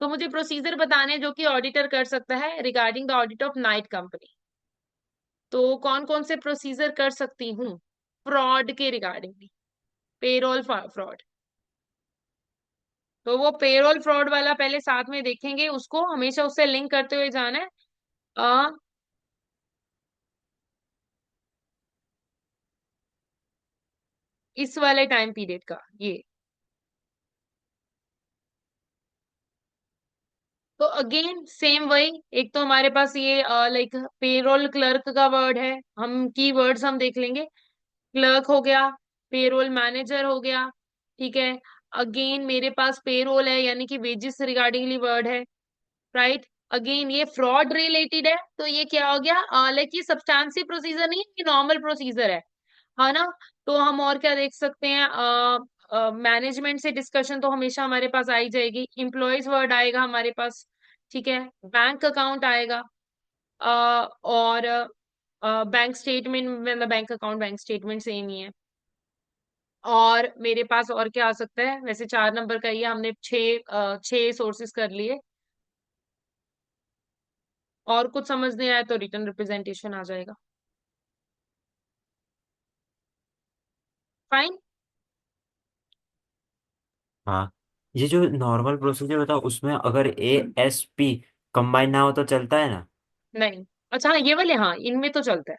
तो मुझे procedure बताने हैं जो कि auditor कर सकता है regarding the audit of night company. तो कौन कौन से प्रोसीजर कर सकती हूँ फ्रॉड के रिगार्डिंग, पेरोल फ्रॉड। तो वो पेरोल फ्रॉड वाला पहले साथ में देखेंगे, उसको हमेशा उससे लिंक करते हुए जाना है। आ, इस वाले टाइम पीरियड का ये, तो अगेन सेम वही, एक तो हमारे पास ये लाइक पेरोल क्लर्क का वर्ड है, हम की वर्ड्स हम देख लेंगे। क्लर्क हो गया, पेरोल मैनेजर हो गया, ठीक है। अगेन मेरे पास पेरोल है, यानी कि वेजेस रिगार्डिंगली वर्ड है, राइट। अगेन ये फ्रॉड रिलेटेड है, तो ये क्या हो गया, लाइक ये सब्सटैंसिव प्रोसीजर नहीं है, ये नॉर्मल प्रोसीजर है ना। तो हम और क्या देख सकते हैं, मैनेजमेंट से डिस्कशन तो हमेशा हमारे पास आई जाएगी, इम्प्लॉयज वर्ड आएगा हमारे पास, ठीक है। बैंक अकाउंट आएगा, और बैंक स्टेटमेंट, मतलब bank account bank statement same ही है। और मेरे पास और क्या आ सकता है, वैसे 4 नंबर का ही है, हमने छह सोर्सेस कर लिए। और कुछ समझ नहीं आया तो रिटर्न रिप्रेजेंटेशन आ जाएगा। फाइन। हाँ, ये जो नॉर्मल प्रोसीजर होता है उसमें अगर ASP कंबाइन ना हो तो चलता है ना नहीं, अच्छा हाँ, ये वाले हाँ इनमें तो चलता है।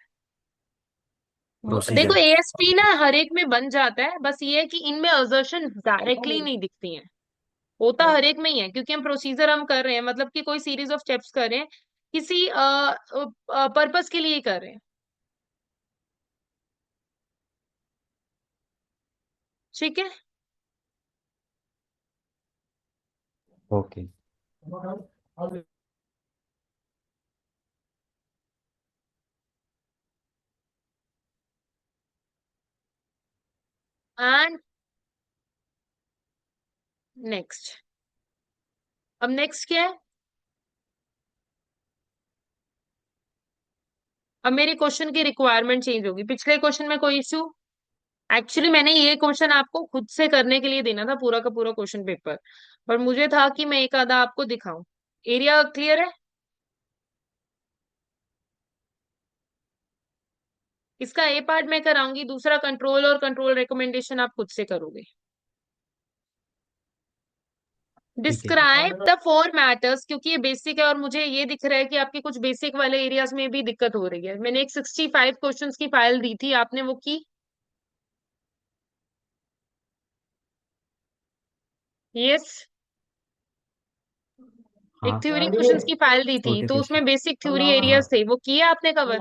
देखो प्रोसीजर? एएसपी ना हर एक में बन जाता है, बस ये है कि इनमें असर्शन डायरेक्टली नहीं दिखती हैं। होता हर एक में ही है, क्योंकि हम प्रोसीजर हम कर रहे हैं, मतलब कि कोई सीरीज ऑफ स्टेप्स कर रहे हैं, किसी पर्पस के लिए कर रहे हैं। ठीक है। ओके। And next. अब नेक्स्ट क्या है? अब मेरे क्वेश्चन की रिक्वायरमेंट चेंज होगी। पिछले क्वेश्चन में कोई इश्यू? एक्चुअली मैंने ये क्वेश्चन आपको खुद से करने के लिए देना था, पूरा का पूरा क्वेश्चन पेपर, पर मुझे था कि मैं एक आधा आपको दिखाऊं। एरिया क्लियर है? इसका ए पार्ट मैं कराऊंगी, दूसरा कंट्रोल और कंट्रोल रिकमेंडेशन आप खुद से करोगे। ठीक है। डिस्क्राइब द फोर मैटर्स, क्योंकि ये बेसिक है और मुझे ये दिख रहा है कि आपके कुछ बेसिक वाले एरियाज में भी दिक्कत हो रही है। मैंने एक 65 क्वेश्चंस की फाइल दी थी, आपने वो की? यस। एक हाँ, थ्योरी क्वेश्चंस की फाइल दी थी, छोटे तो उसमें क्वेश्चन। बेसिक थ्योरी हाँ। एरियाज थे, वो किया आपने कवर?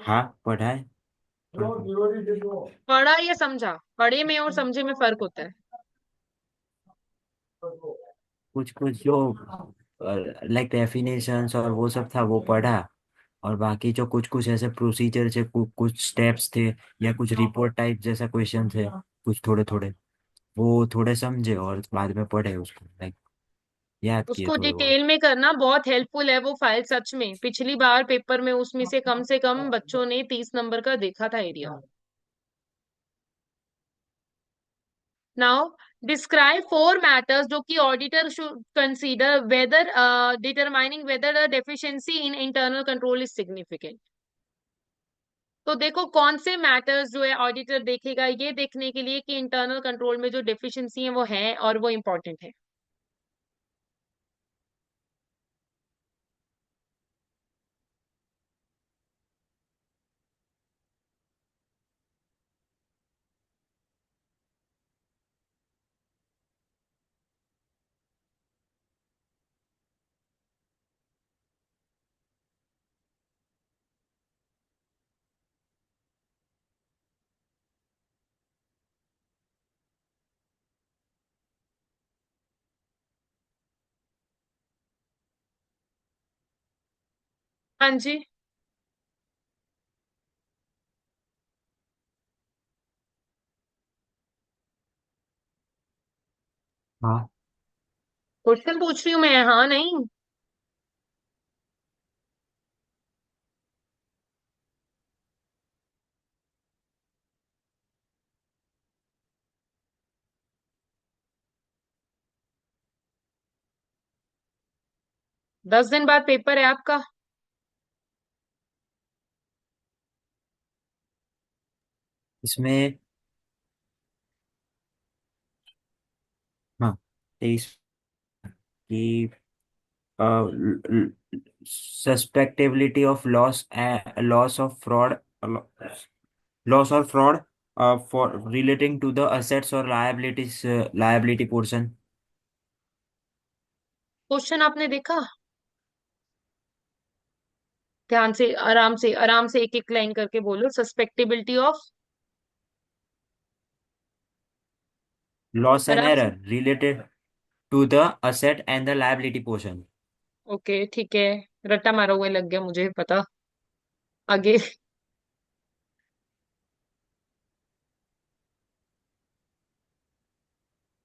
हाँ, पढ़ा है। पढ़ा या समझा? पढ़े में और समझे में फर्क होता है। कुछ कुछ जो लाइक डेफिनेशंस और वो सब था वो पढ़ा। और बाकी जो कुछ कुछ ऐसे प्रोसीजर थे, कुछ स्टेप्स थे या कुछ रिपोर्ट टाइप जैसा क्वेश्चन थे, कुछ थोड़े थोड़े वो थोड़े समझे और बाद में पढ़े उसको, लाइक याद किए उसको थोड़े बहुत। डिटेल में करना बहुत हेल्पफुल है वो फाइल, सच में पिछली बार पेपर में उसमें से कम बच्चों ने 30 नंबर का देखा था area. Now describe four matters जो कि auditor should consider whether determining whether the deficiency in internal control is significant. तो देखो कौन से मैटर्स जो है ऑडिटर देखेगा, ये देखने के लिए कि इंटरनल कंट्रोल में जो डेफिशिएंसी है वो है और वो इम्पोर्टेंट है। हाँ जी। हाँ, क्वेश्चन पूछ रही हूँ मैं, हाँ नहीं? 10 दिन बाद पेपर है आपका। इसमें हाँ 23 की susceptibility of loss of fraud loss और fraud for relating to the assets और लायबिलिटी पोर्शन। क्वेश्चन आपने देखा? ध्यान से, आराम से एक एक लाइन करके बोलो। Susceptibility of. लॉस एंड आराम से। Error related to the asset and the liability portion. Okay ठीक है, रट्टा मारा हुआ लग गया मुझे पता। आगे।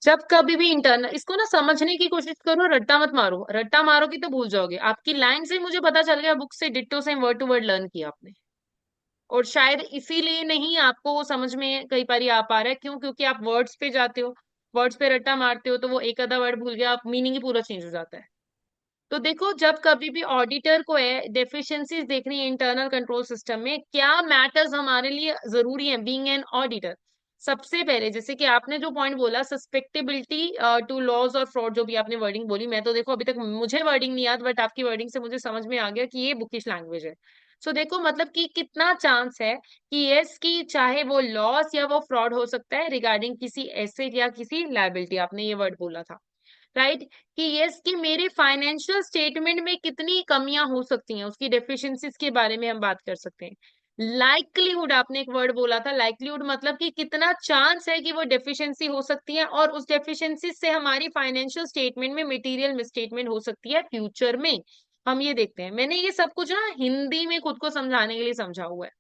जब कभी भी इंटरनल, इसको ना समझने की कोशिश करो, रट्टा मत मारो। रट्टा मारोगी तो भूल जाओगे। आपकी लाइन से मुझे पता चल गया, बुक से डिट्टो से वर्ड टू वर्ड लर्न किया आपने। और शायद इसीलिए नहीं आपको वो समझ में कई बारी आ पा रहा है। क्यों? क्योंकि आप वर्ड्स पे जाते हो, वर्ड्स पे रट्टा मारते हो, तो वो एक आधा वर्ड भूल गया, आप मीनिंग ही पूरा चेंज हो जाता है। तो देखो, जब कभी भी ऑडिटर को है डेफिशिएंसीज देखनी है इंटरनल कंट्रोल सिस्टम में, क्या मैटर्स हमारे लिए जरूरी है बीइंग एन ऑडिटर। सबसे पहले जैसे कि आपने जो पॉइंट बोला, सस्पेक्टेबिलिटी टू लॉज और फ्रॉड, जो भी आपने वर्डिंग बोली, मैं तो देखो अभी तक मुझे वर्डिंग नहीं याद, बट आपकी वर्डिंग से मुझे समझ में आ गया कि ये बुकिश लैंग्वेज है। सो देखो, मतलब कि कितना चांस है कि यस की चाहे वो लॉस या वो फ्रॉड हो सकता है रिगार्डिंग किसी एसेट या किसी लायबिलिटी, आपने ये वर्ड बोला था, राइट। कि यस कि मेरे फाइनेंशियल स्टेटमेंट में कितनी कमियां हो सकती हैं, उसकी डेफिशिएंसीज के बारे में हम बात कर सकते हैं। लाइक्लीहुड, आपने एक वर्ड बोला था लाइक्लीहुड, मतलब कि कितना चांस है कि वो डेफिशिएंसी हो सकती है और उस डेफिशिएंसी से हमारी फाइनेंशियल स्टेटमेंट में मटेरियल मिसस्टेटमेंट हो सकती है फ्यूचर में। हम ये देखते हैं, मैंने ये सब कुछ ना हिंदी में खुद को समझाने के लिए समझा हुआ है।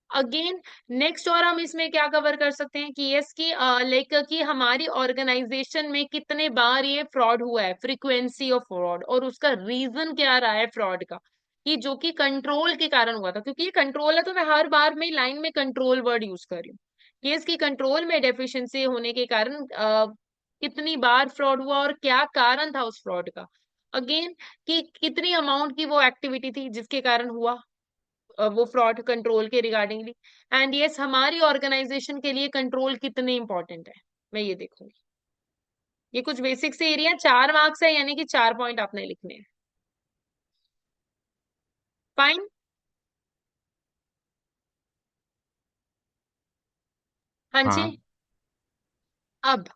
अगेन नेक्स्ट, और हम इसमें क्या कवर कर सकते हैं कि यस की लाइक कि हमारी ऑर्गेनाइजेशन में कितने बार ये फ्रॉड हुआ है, फ्रीक्वेंसी ऑफ फ्रॉड, और उसका रीजन क्या रहा है फ्रॉड का, कि जो कि कंट्रोल के कारण हुआ था। क्योंकि ये कंट्रोल है तो मैं हर बार में लाइन में कंट्रोल वर्ड यूज कर रही हूँ। कि इसकी कंट्रोल में डेफिशिएंसी होने के कारण कितनी बार फ्रॉड हुआ और क्या कारण था उस फ्रॉड का। अगेन, कि कितनी अमाउंट की वो एक्टिविटी थी जिसके कारण हुआ वो फ्रॉड कंट्रोल के रिगार्डिंगली। एंड यस, हमारी ऑर्गेनाइजेशन के लिए कंट्रोल कितने इंपॉर्टेंट है, मैं ये देखूंगी। ये कुछ बेसिक से एरिया, 4 मार्क्स है, यानी कि 4 पॉइंट आपने लिखने हैं। फाइन। हाँ जी। हाँ अब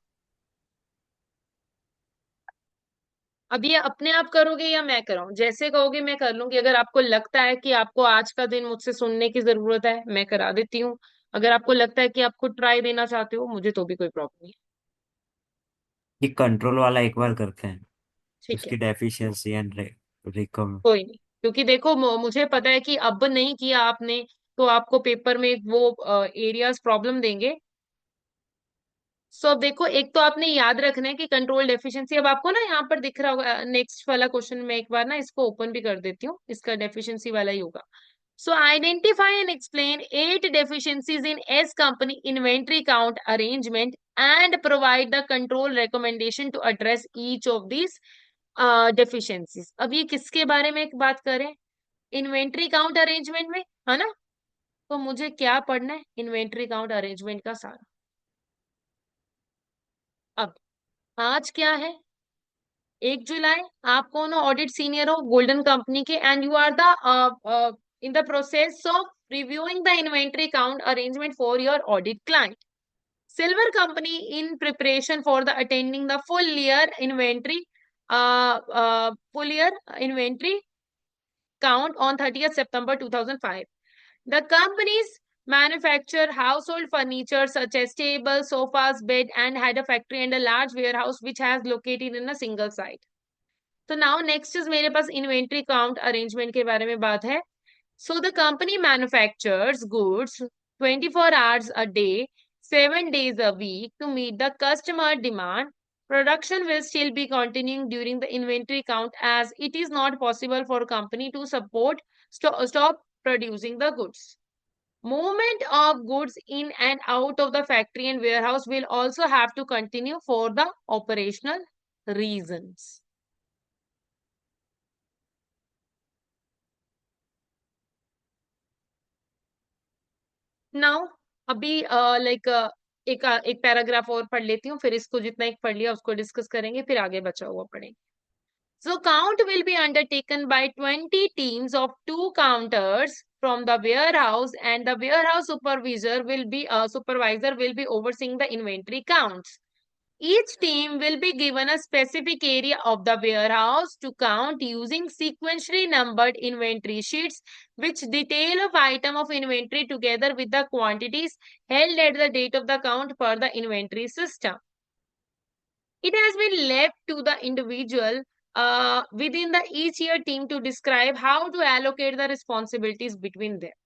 अब ये अपने आप करोगे या मैं कराऊं, जैसे कहोगे मैं कर लूंगी। अगर आपको लगता है कि आपको आज का दिन मुझसे सुनने की जरूरत है, मैं करा देती हूँ। अगर आपको लगता है कि आप खुद ट्राई देना चाहते हो, मुझे तो भी कोई प्रॉब्लम नहीं है। ये कंट्रोल वाला एक बार करते हैं, ठीक है, उसकी डेफिशिएंसी एंड रिकम। कोई नहीं। क्योंकि देखो, मुझे पता है कि अब नहीं किया आपने तो आपको पेपर में वो एरियाज प्रॉब्लम देंगे। सो अब देखो, एक तो आपने याद रखना है कि कंट्रोल डेफिशिएंसी, अब आपको ना यहाँ पर दिख रहा होगा नेक्स्ट वाला क्वेश्चन में, एक बार ना इसको ओपन भी कर देती हूँ, इसका डेफिशिएंसी वाला ही होगा। सो identify and explain 8 deficiencies in S company inventory count arrangement and provide the control recommendation to address each of these deficiencies। अब ये किसके बारे में बात करें, इन्वेंट्री काउंट अरेंजमेंट में, है ना। तो मुझे क्या पढ़ना है, इन्वेंट्री काउंट अरेंजमेंट का सारा। अब आज क्या है, 1 जुलाई। आप कौन हो, ऑडिट सीनियर हो गोल्डन कंपनी के, and you are the in the process of reviewing the inventory count arrangement for your audit client Silver Company in preparation for the attending the full year inventory count on 30th September 2005. The companies manufacture household furniture such as tables, sofas, bed, and had a factory and a large warehouse which has located in a single site. तो now next is मेरे पास inventory count arrangement के बारे में बात है। So the company manufactures goods 24 hours a day, 7 days a week to meet the customer demand. Production will still be continuing during the inventory count as it is not possible for company to support stop producing the goods. Movement of goods in and out of the factory and warehouse will also have to continue for the operational reasons. Now अभी like एक paragraph और पढ़ लेती हूँ, फिर इसको जितना एक पढ़ लिया उसको डिस्कस करेंगे, फिर आगे बचा हुआ पढ़ेंगे। So count will be undertaken by 20 teams of 2 counters from the warehouse, and the warehouse supervisor will be overseeing the inventory counts. Each team will be given a specific area of the warehouse to count using sequentially numbered inventory sheets, which detail of item of inventory together with the quantities held at the date of the count per the inventory system. It has been left to the individual within the each year team to describe how to allocate the responsibilities between them.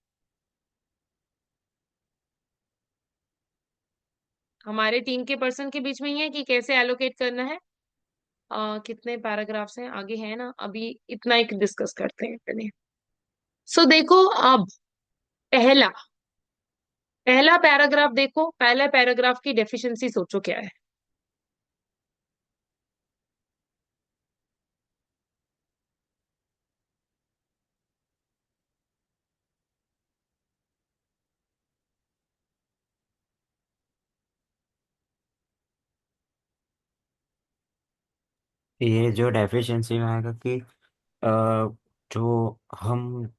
हमारे team के person के बीच में ही है कि कैसे allocate करना है। कितने पैराग्राफ्स हैं आगे, है ना, अभी इतना एक डिस्कस करते हैं पहले। सो देखो, अब पहला पहला पैराग्राफ देखो, पहला पैराग्राफ की डेफिशिएंसी सोचो क्या है। ये जो डेफिशिएंसी में आएगा कि जो हम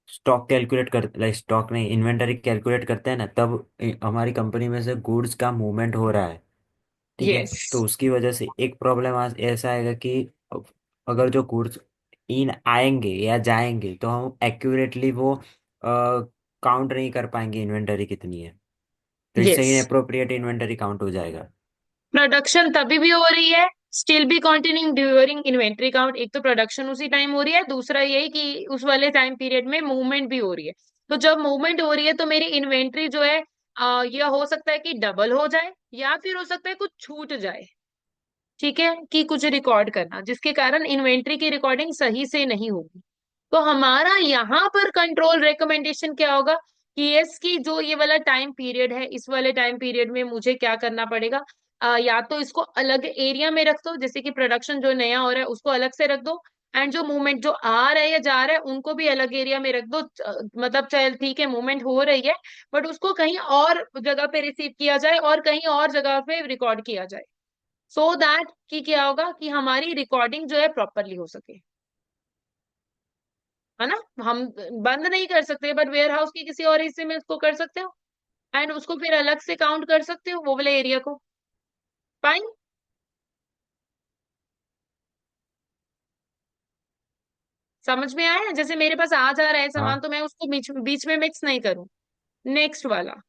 स्टॉक कैलकुलेट कर, लाइक स्टॉक नहीं, इन्वेंटरी कैलकुलेट करते हैं ना, तब हमारी कंपनी में से गुड्स का मूवमेंट हो रहा है, ठीक है। यस। तो उसकी वजह से एक प्रॉब्लम ऐसा आएगा कि अगर जो गुड्स इन आएंगे या जाएंगे तो हम एक्यूरेटली वो काउंट नहीं कर पाएंगे इन्वेंटरी कितनी है, तो इससे यस, इनअप्रोप्रिएट इन्वेंटरी काउंट हो जाएगा। प्रोडक्शन तभी भी हो रही है, still be continuing during inventory count. एक तो प्रोडक्शन उसी टाइम हो रही है, दूसरा यही कि उस वाले टाइम पीरियड में मूवमेंट भी हो रही है। तो जब मूवमेंट हो रही है तो मेरी इन्वेंट्री जो है यह हो सकता है कि डबल हो जाए, या फिर हो सकता है कुछ छूट जाए। ठीक है, कि कुछ रिकॉर्ड करना जिसके कारण इन्वेंट्री की रिकॉर्डिंग सही से नहीं होगी। तो हमारा यहाँ पर कंट्रोल रिकमेंडेशन क्या होगा कि इसकी जो ये वाला टाइम पीरियड है, इस वाले टाइम पीरियड में मुझे क्या करना पड़ेगा, या तो इसको अलग एरिया में रख दो, जैसे कि प्रोडक्शन जो नया हो रहा है उसको अलग से रख दो, एंड जो मूवमेंट जो आ रहा है या जा रहा है उनको भी अलग एरिया में रख दो। मतलब चल ठीक है, मूवमेंट हो रही है बट उसको कहीं और जगह पे रिसीव किया जाए और कहीं और जगह पे रिकॉर्ड किया जाए, सो दैट कि क्या होगा कि हमारी रिकॉर्डिंग जो है प्रॉपरली हो सके। है ना, हम बंद नहीं कर सकते बट वेयर हाउस के किसी और हिस्से में उसको कर सकते हो, एंड उसको फिर अलग से काउंट कर सकते हो वो वाले एरिया को। फाइन। समझ में आया, जैसे मेरे पास आ जा रहा है सामान हाँ। तो मैं उसको बीच बीच में मिक्स नहीं करूं। नेक्स्ट वाला।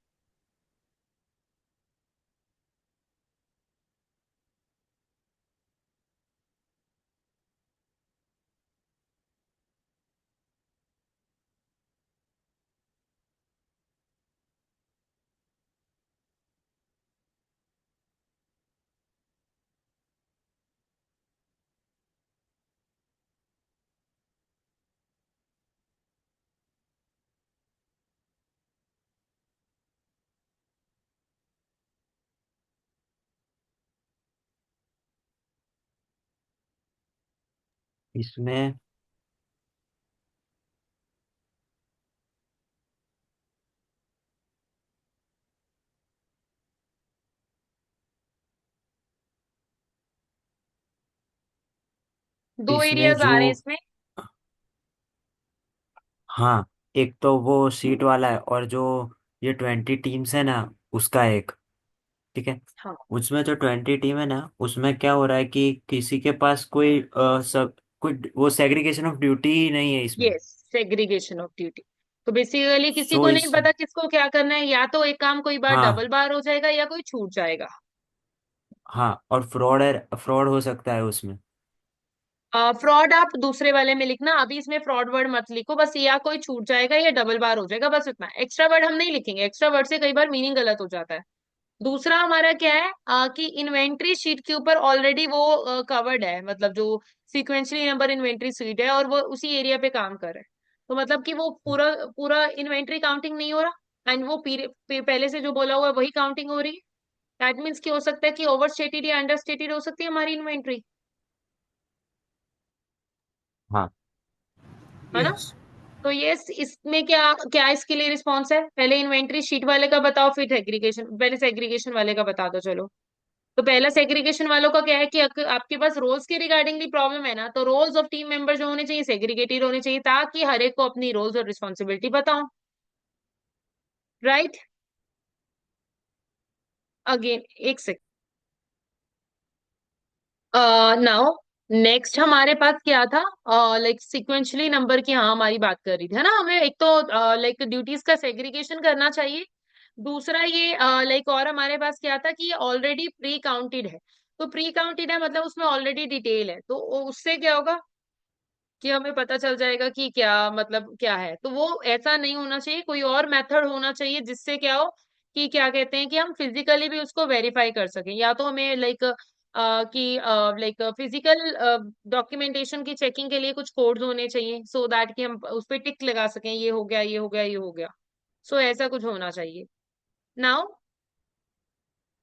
इसमें दो इसमें एरियाज जो, आ रहे हैं इसमें। हाँ, एक तो वो सीट वाला है, और जो ये 20 टीम्स है ना, उसका एक, ठीक है। हाँ। उसमें जो 20 टीम है ना, उसमें क्या हो रहा है कि किसी के पास कोई सब कोई वो सेग्रीगेशन ऑफ ड्यूटी नहीं है इसमें। Yes, segregation of duty. तो बेसिकली किसी सो को नहीं इस, पता किसको क्या करना है, या तो एक काम कोई बार हाँ, डबल बार हो जाएगा या कोई छूट जाएगा। हाँ, और फ्रॉड है, फ्रॉड हो सकता है उसमें। फ्रॉड आप दूसरे वाले में लिखना, अभी इसमें फ्रॉड वर्ड मत लिखो, बस या कोई छूट जाएगा या डबल बार हो जाएगा, बस इतना। एक्स्ट्रा वर्ड हम नहीं लिखेंगे, एक्स्ट्रा वर्ड से कई बार मीनिंग गलत हो जाता है। दूसरा हमारा क्या है कि इन्वेंट्री शीट के ऊपर ऑलरेडी वो कवर्ड है, मतलब जो सीक्वेंशियली नंबर इन्वेंट्री शीट है और वो उसी एरिया पे काम कर रहा है। तो मतलब कि वो पूरा पूरा इन्वेंट्री काउंटिंग नहीं हो रहा, एंड वो पहले से जो बोला हुआ है वही काउंटिंग हो रही है। दैट मीन्स कि हो सकता है कि ओवर स्टेटेड या अंडर स्टेटेड हो सकती है हमारी इन्वेंट्री। हाँ। है ना। Yes. तो ये इसमें क्या क्या इसके लिए रिस्पॉन्स है, पहले इन्वेंट्री शीट वाले का बताओ फिर सेग्रीगेशन, पहले सेग्रीगेशन वाले का बता दो चलो। तो पहला सेग्रीगेशन वालों का क्या है कि आपके पास रोल्स के रिगार्डिंगली प्रॉब्लम है ना, तो रोल्स ऑफ टीम मेंबर जो होने चाहिए सेग्रीगेटेड होने चाहिए ताकि हर एक को अपनी रोल्स और रिस्पॉन्सिबिलिटी बताओ। राइट। अगेन एक सेकंड। नाउ नेक्स्ट हमारे पास क्या था, लाइक सिक्वेंशली नंबर की, हाँ हमारी बात कर रही थी, है ना। हमें एक तो लाइक ड्यूटीज का सेग्रीगेशन करना चाहिए। दूसरा ये लाइक और हमारे पास क्या था कि ये ऑलरेडी प्री काउंटेड है। तो प्री काउंटेड है मतलब उसमें ऑलरेडी डिटेल है, तो उससे क्या होगा कि हमें पता चल जाएगा कि क्या मतलब क्या है। तो वो ऐसा नहीं होना चाहिए, कोई और मेथड होना चाहिए जिससे क्या हो कि क्या कहते हैं कि हम फिजिकली भी उसको वेरीफाई कर सकें। या तो हमें लाइक कि लाइक फिजिकल डॉक्यूमेंटेशन की चेकिंग के लिए कुछ कोड्स होने चाहिए, सो दैट कि हम उस पर टिक लगा सकें, ये हो गया ये हो गया ये हो गया। सो ऐसा कुछ होना चाहिए। Now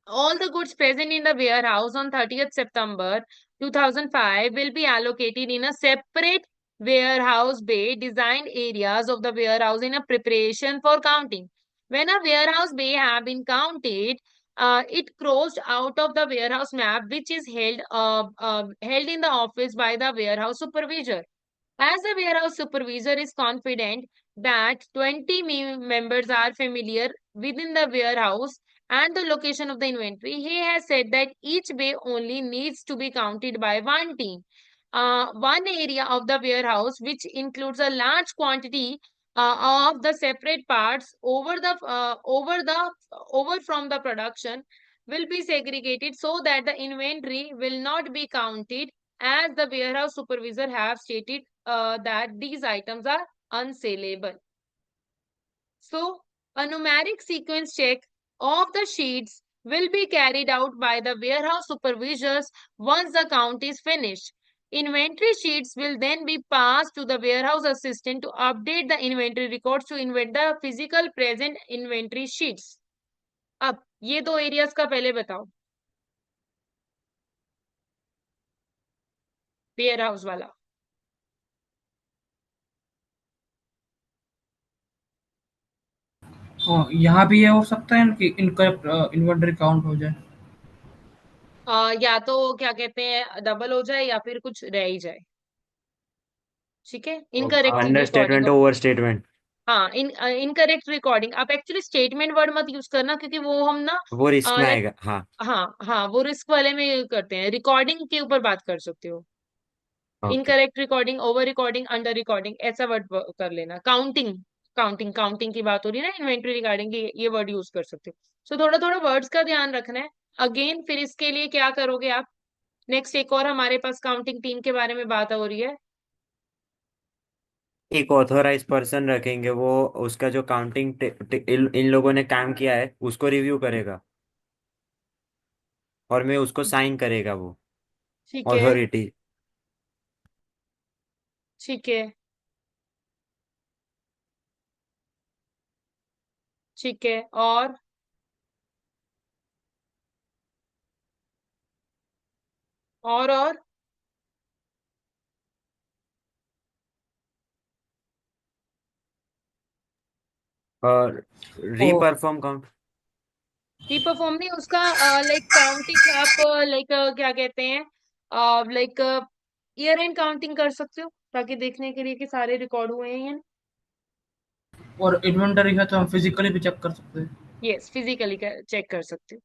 all the goods present in the warehouse on 30th September 2005 will be allocated in a separate warehouse bay designed areas of the warehouse in a preparation for counting. When a warehouse bay have been counted, it crossed out of the warehouse map, which is held in the office by the warehouse supervisor. As the warehouse supervisor is confident that 20 members are familiar within the warehouse and the location of the inventory, he has said that each bay only needs to be counted by one team. One area of the warehouse, which includes a large quantity of the separate parts over from the production, will be segregated so that the inventory will not be counted, as the warehouse supervisor have stated that these items are unsaleable. So, a numeric sequence check of the sheets will be carried out by the warehouse supervisors once the count is finished. Inventory sheets will then be passed to the warehouse assistant to update the inventory records to invent the physical present inventory sheets. अब ये दो areas का पहले बताओ, warehouse वाला। हाँ, यहाँ भी ये हो सकता है कि इनकरेक्ट इन्वेंटरी काउंट हो जाए। या तो क्या कहते हैं, डबल हो जाए या फिर कुछ रह ही जाए। ठीक है, incorrect under recording. Statement over statement. हाँ, इनकरेक्ट रिकॉर्डिंग। आप एक्चुअली स्टेटमेंट वर्ड मत यूज करना, क्योंकि वो हम ना वो रिस्क में लाइक, आएगा, हाँ। हाँ हाँ, वो रिस्क वाले में करते हैं। रिकॉर्डिंग के ऊपर बात कर सकते हो। Okay. Incorrect recording, over recording, under recording, ऐसा वर्ड कर लेना। काउंटिंग, काउंटिंग की बात हो रही है ना, इन्वेंटरी रिगार्डिंग, ये वर्ड यूज कर सकते हो। सो थोड़ा थोड़ा वर्ड्स का ध्यान रखना है। अगेन फिर इसके लिए क्या करोगे आप, नेक्स्ट एक और हमारे पास काउंटिंग टीम के बारे में बात हो रही है। एक ऑथोराइज पर्सन रखेंगे, वो उसका जो काउंटिंग इन लोगों ने काम किया है उसको रिव्यू करेगा, और मैं उसको साइन करेगा वो ठीक है, अथॉरिटी। ठीक है, ठीक है। और और और रीपरफॉर्म काउंट। परफॉर्म नहीं, उसका लाइक काउंटिंग आप लाइक क्या कहते हैं, लाइक ईयर एंड काउंटिंग कर सकते हो, ताकि देखने के लिए कि सारे रिकॉर्ड हुए हैं या नहीं। और इन्वेंटरी है तो हम फिजिकली भी चेक कर सकते हैं। यस, फिजिकली चेक कर सकते हो।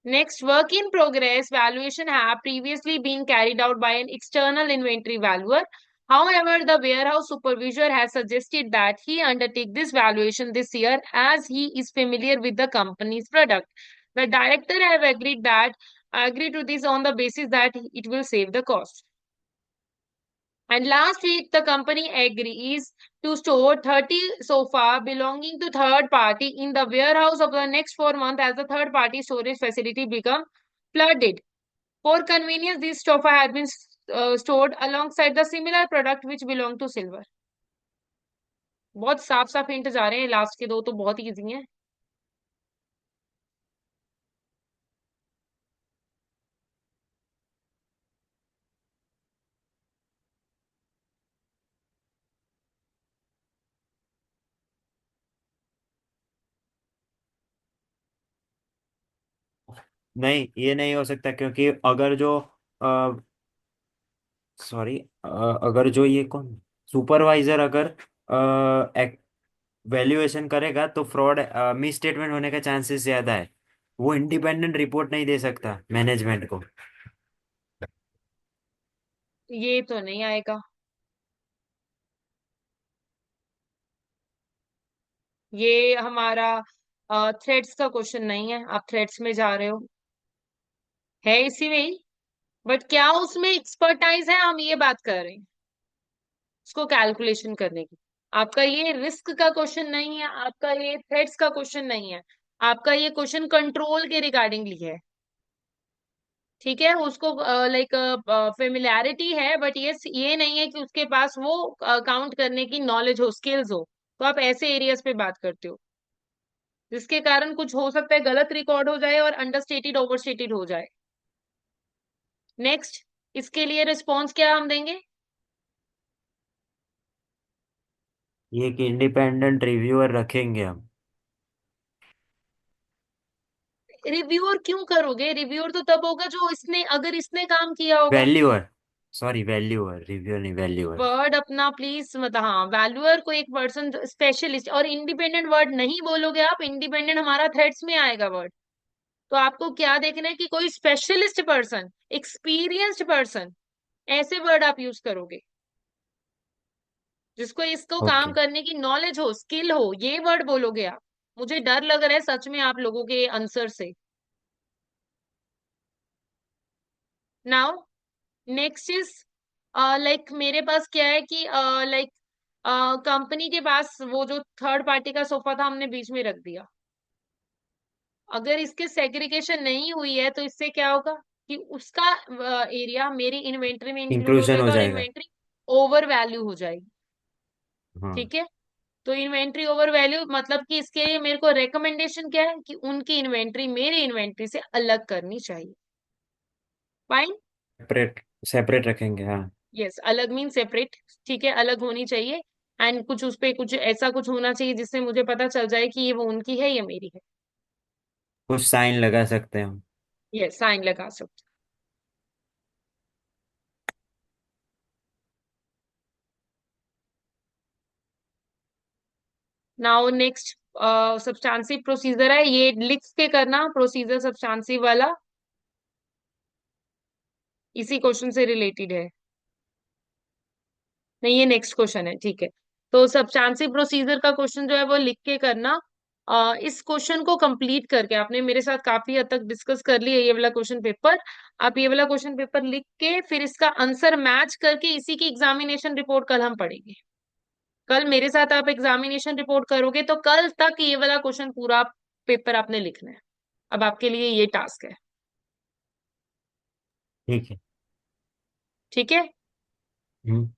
Next, work in progress valuation have previously been carried out by an external inventory valuer. However, the warehouse supervisor has suggested that he undertake this valuation this year, as he is familiar with the company's product. The director have agreed to this on the basis that it will save the cost. And last week, the company agrees to store 30 sofa belonging to third party in the warehouse of the next 4 months, as the third party storage facility become flooded. For convenience, this sofa has been stored alongside the similar product which belong to silver. बहुत साफ साफ hint जा रहे हैं, last के दो तो बहुत इजी हैं। नहीं, ये नहीं हो सकता, क्योंकि अगर जो सॉरी, अगर जो ये कौन सुपरवाइजर अगर वैल्यूएशन करेगा तो फ्रॉड मिस स्टेटमेंट होने का चांसेस ज्यादा है। वो इंडिपेंडेंट रिपोर्ट नहीं दे सकता मैनेजमेंट को। ये तो नहीं आएगा, ये हमारा थ्रेड्स का क्वेश्चन नहीं है। आप थ्रेड्स में जा रहे हो, है इसी में ही, बट क्या उसमें एक्सपर्टाइज है, हम ये बात कर रहे हैं उसको कैलकुलेशन करने की। आपका ये रिस्क का क्वेश्चन नहीं है, आपका ये थ्रेड्स का क्वेश्चन नहीं है, आपका ये क्वेश्चन कंट्रोल के रिगार्डिंगली है। ठीक है, उसको लाइक फेमिलियरिटी है, बट ये नहीं है कि उसके पास वो काउंट करने की नॉलेज हो, स्किल्स हो। तो आप ऐसे एरियाज पे बात करते हो जिसके कारण कुछ हो सकता है गलत रिकॉर्ड हो जाए और अंडरस्टेटेड ओवरस्टेटेड हो जाए। नेक्स्ट, इसके लिए रिस्पॉन्स क्या हम देंगे। ये कि इंडिपेंडेंट रिव्यूअर रखेंगे हम। रिव्यूअर क्यों करोगे? रिव्यूअर तो तब होगा जो इसने, अगर इसने काम किया होगा। वैल्यूअर, सॉरी वैल्यूअर, रिव्यूअर नहीं वैल्यूअर। वर्ड अपना प्लीज मत, हाँ वैल्यूअर को एक पर्सन स्पेशलिस्ट, और इंडिपेंडेंट वर्ड नहीं बोलोगे आप, इंडिपेंडेंट हमारा थ्रेड्स में आएगा वर्ड। तो आपको क्या देखना है कि कोई स्पेशलिस्ट पर्सन, एक्सपीरियंस्ड पर्सन, ऐसे वर्ड आप यूज करोगे, जिसको इसको काम ओके। करने की नॉलेज हो, स्किल हो, ये वर्ड बोलोगे आप। मुझे डर लग रहा है सच में आप लोगों के आंसर से। नाउ नेक्स्ट इज लाइक मेरे पास क्या है कि लाइक कंपनी के पास वो जो थर्ड पार्टी का सोफा था हमने बीच में रख दिया। अगर इसके सेग्रीगेशन नहीं हुई है तो इससे क्या होगा कि उसका एरिया मेरी इन्वेंट्री में इंक्लूड हो इंक्लूजन हो जाएगा और जाएगा। इन्वेंट्री ओवर वैल्यू हो जाएगी। हाँ। ठीक है, तो इन्वेंट्री ओवर वैल्यू मतलब कि इसके लिए मेरे को रेकमेंडेशन क्या है कि उनकी इन्वेंट्री मेरी इन्वेंट्री से अलग करनी चाहिए। फाइन। सेपरेट, सेपरेट रखेंगे हाँ। यस, अलग मीन सेपरेट। ठीक है, अलग होनी चाहिए। एंड कुछ उस पे कुछ ऐसा कुछ होना चाहिए जिससे मुझे पता चल जाए कि ये वो उनकी है, ये मेरी है। कुछ साइन लगा सकते हैं हम। यस, साइन लगा सकते। नाउ नेक्स्ट सब्सटेंसिव प्रोसीजर है, ये लिख के करना प्रोसीजर सब्सटेंसिव वाला, इसी क्वेश्चन से रिलेटेड है। नहीं, ये नेक्स्ट क्वेश्चन है, ठीक है। तो सब्सटेंसिव प्रोसीजर का क्वेश्चन जो है वो लिख के करना। इस क्वेश्चन को कंप्लीट करके आपने मेरे साथ काफी हद तक डिस्कस कर लिया ये वाला क्वेश्चन पेपर। आप ये वाला क्वेश्चन पेपर लिख के फिर इसका आंसर मैच करके इसी की एग्जामिनेशन रिपोर्ट कल हम पढ़ेंगे। कल मेरे साथ आप एग्जामिनेशन रिपोर्ट करोगे तो कल तक ये वाला क्वेश्चन पूरा पेपर आपने लिखना है। अब आपके लिए ये टास्क है। ठीक है। ठीक है। हम्म।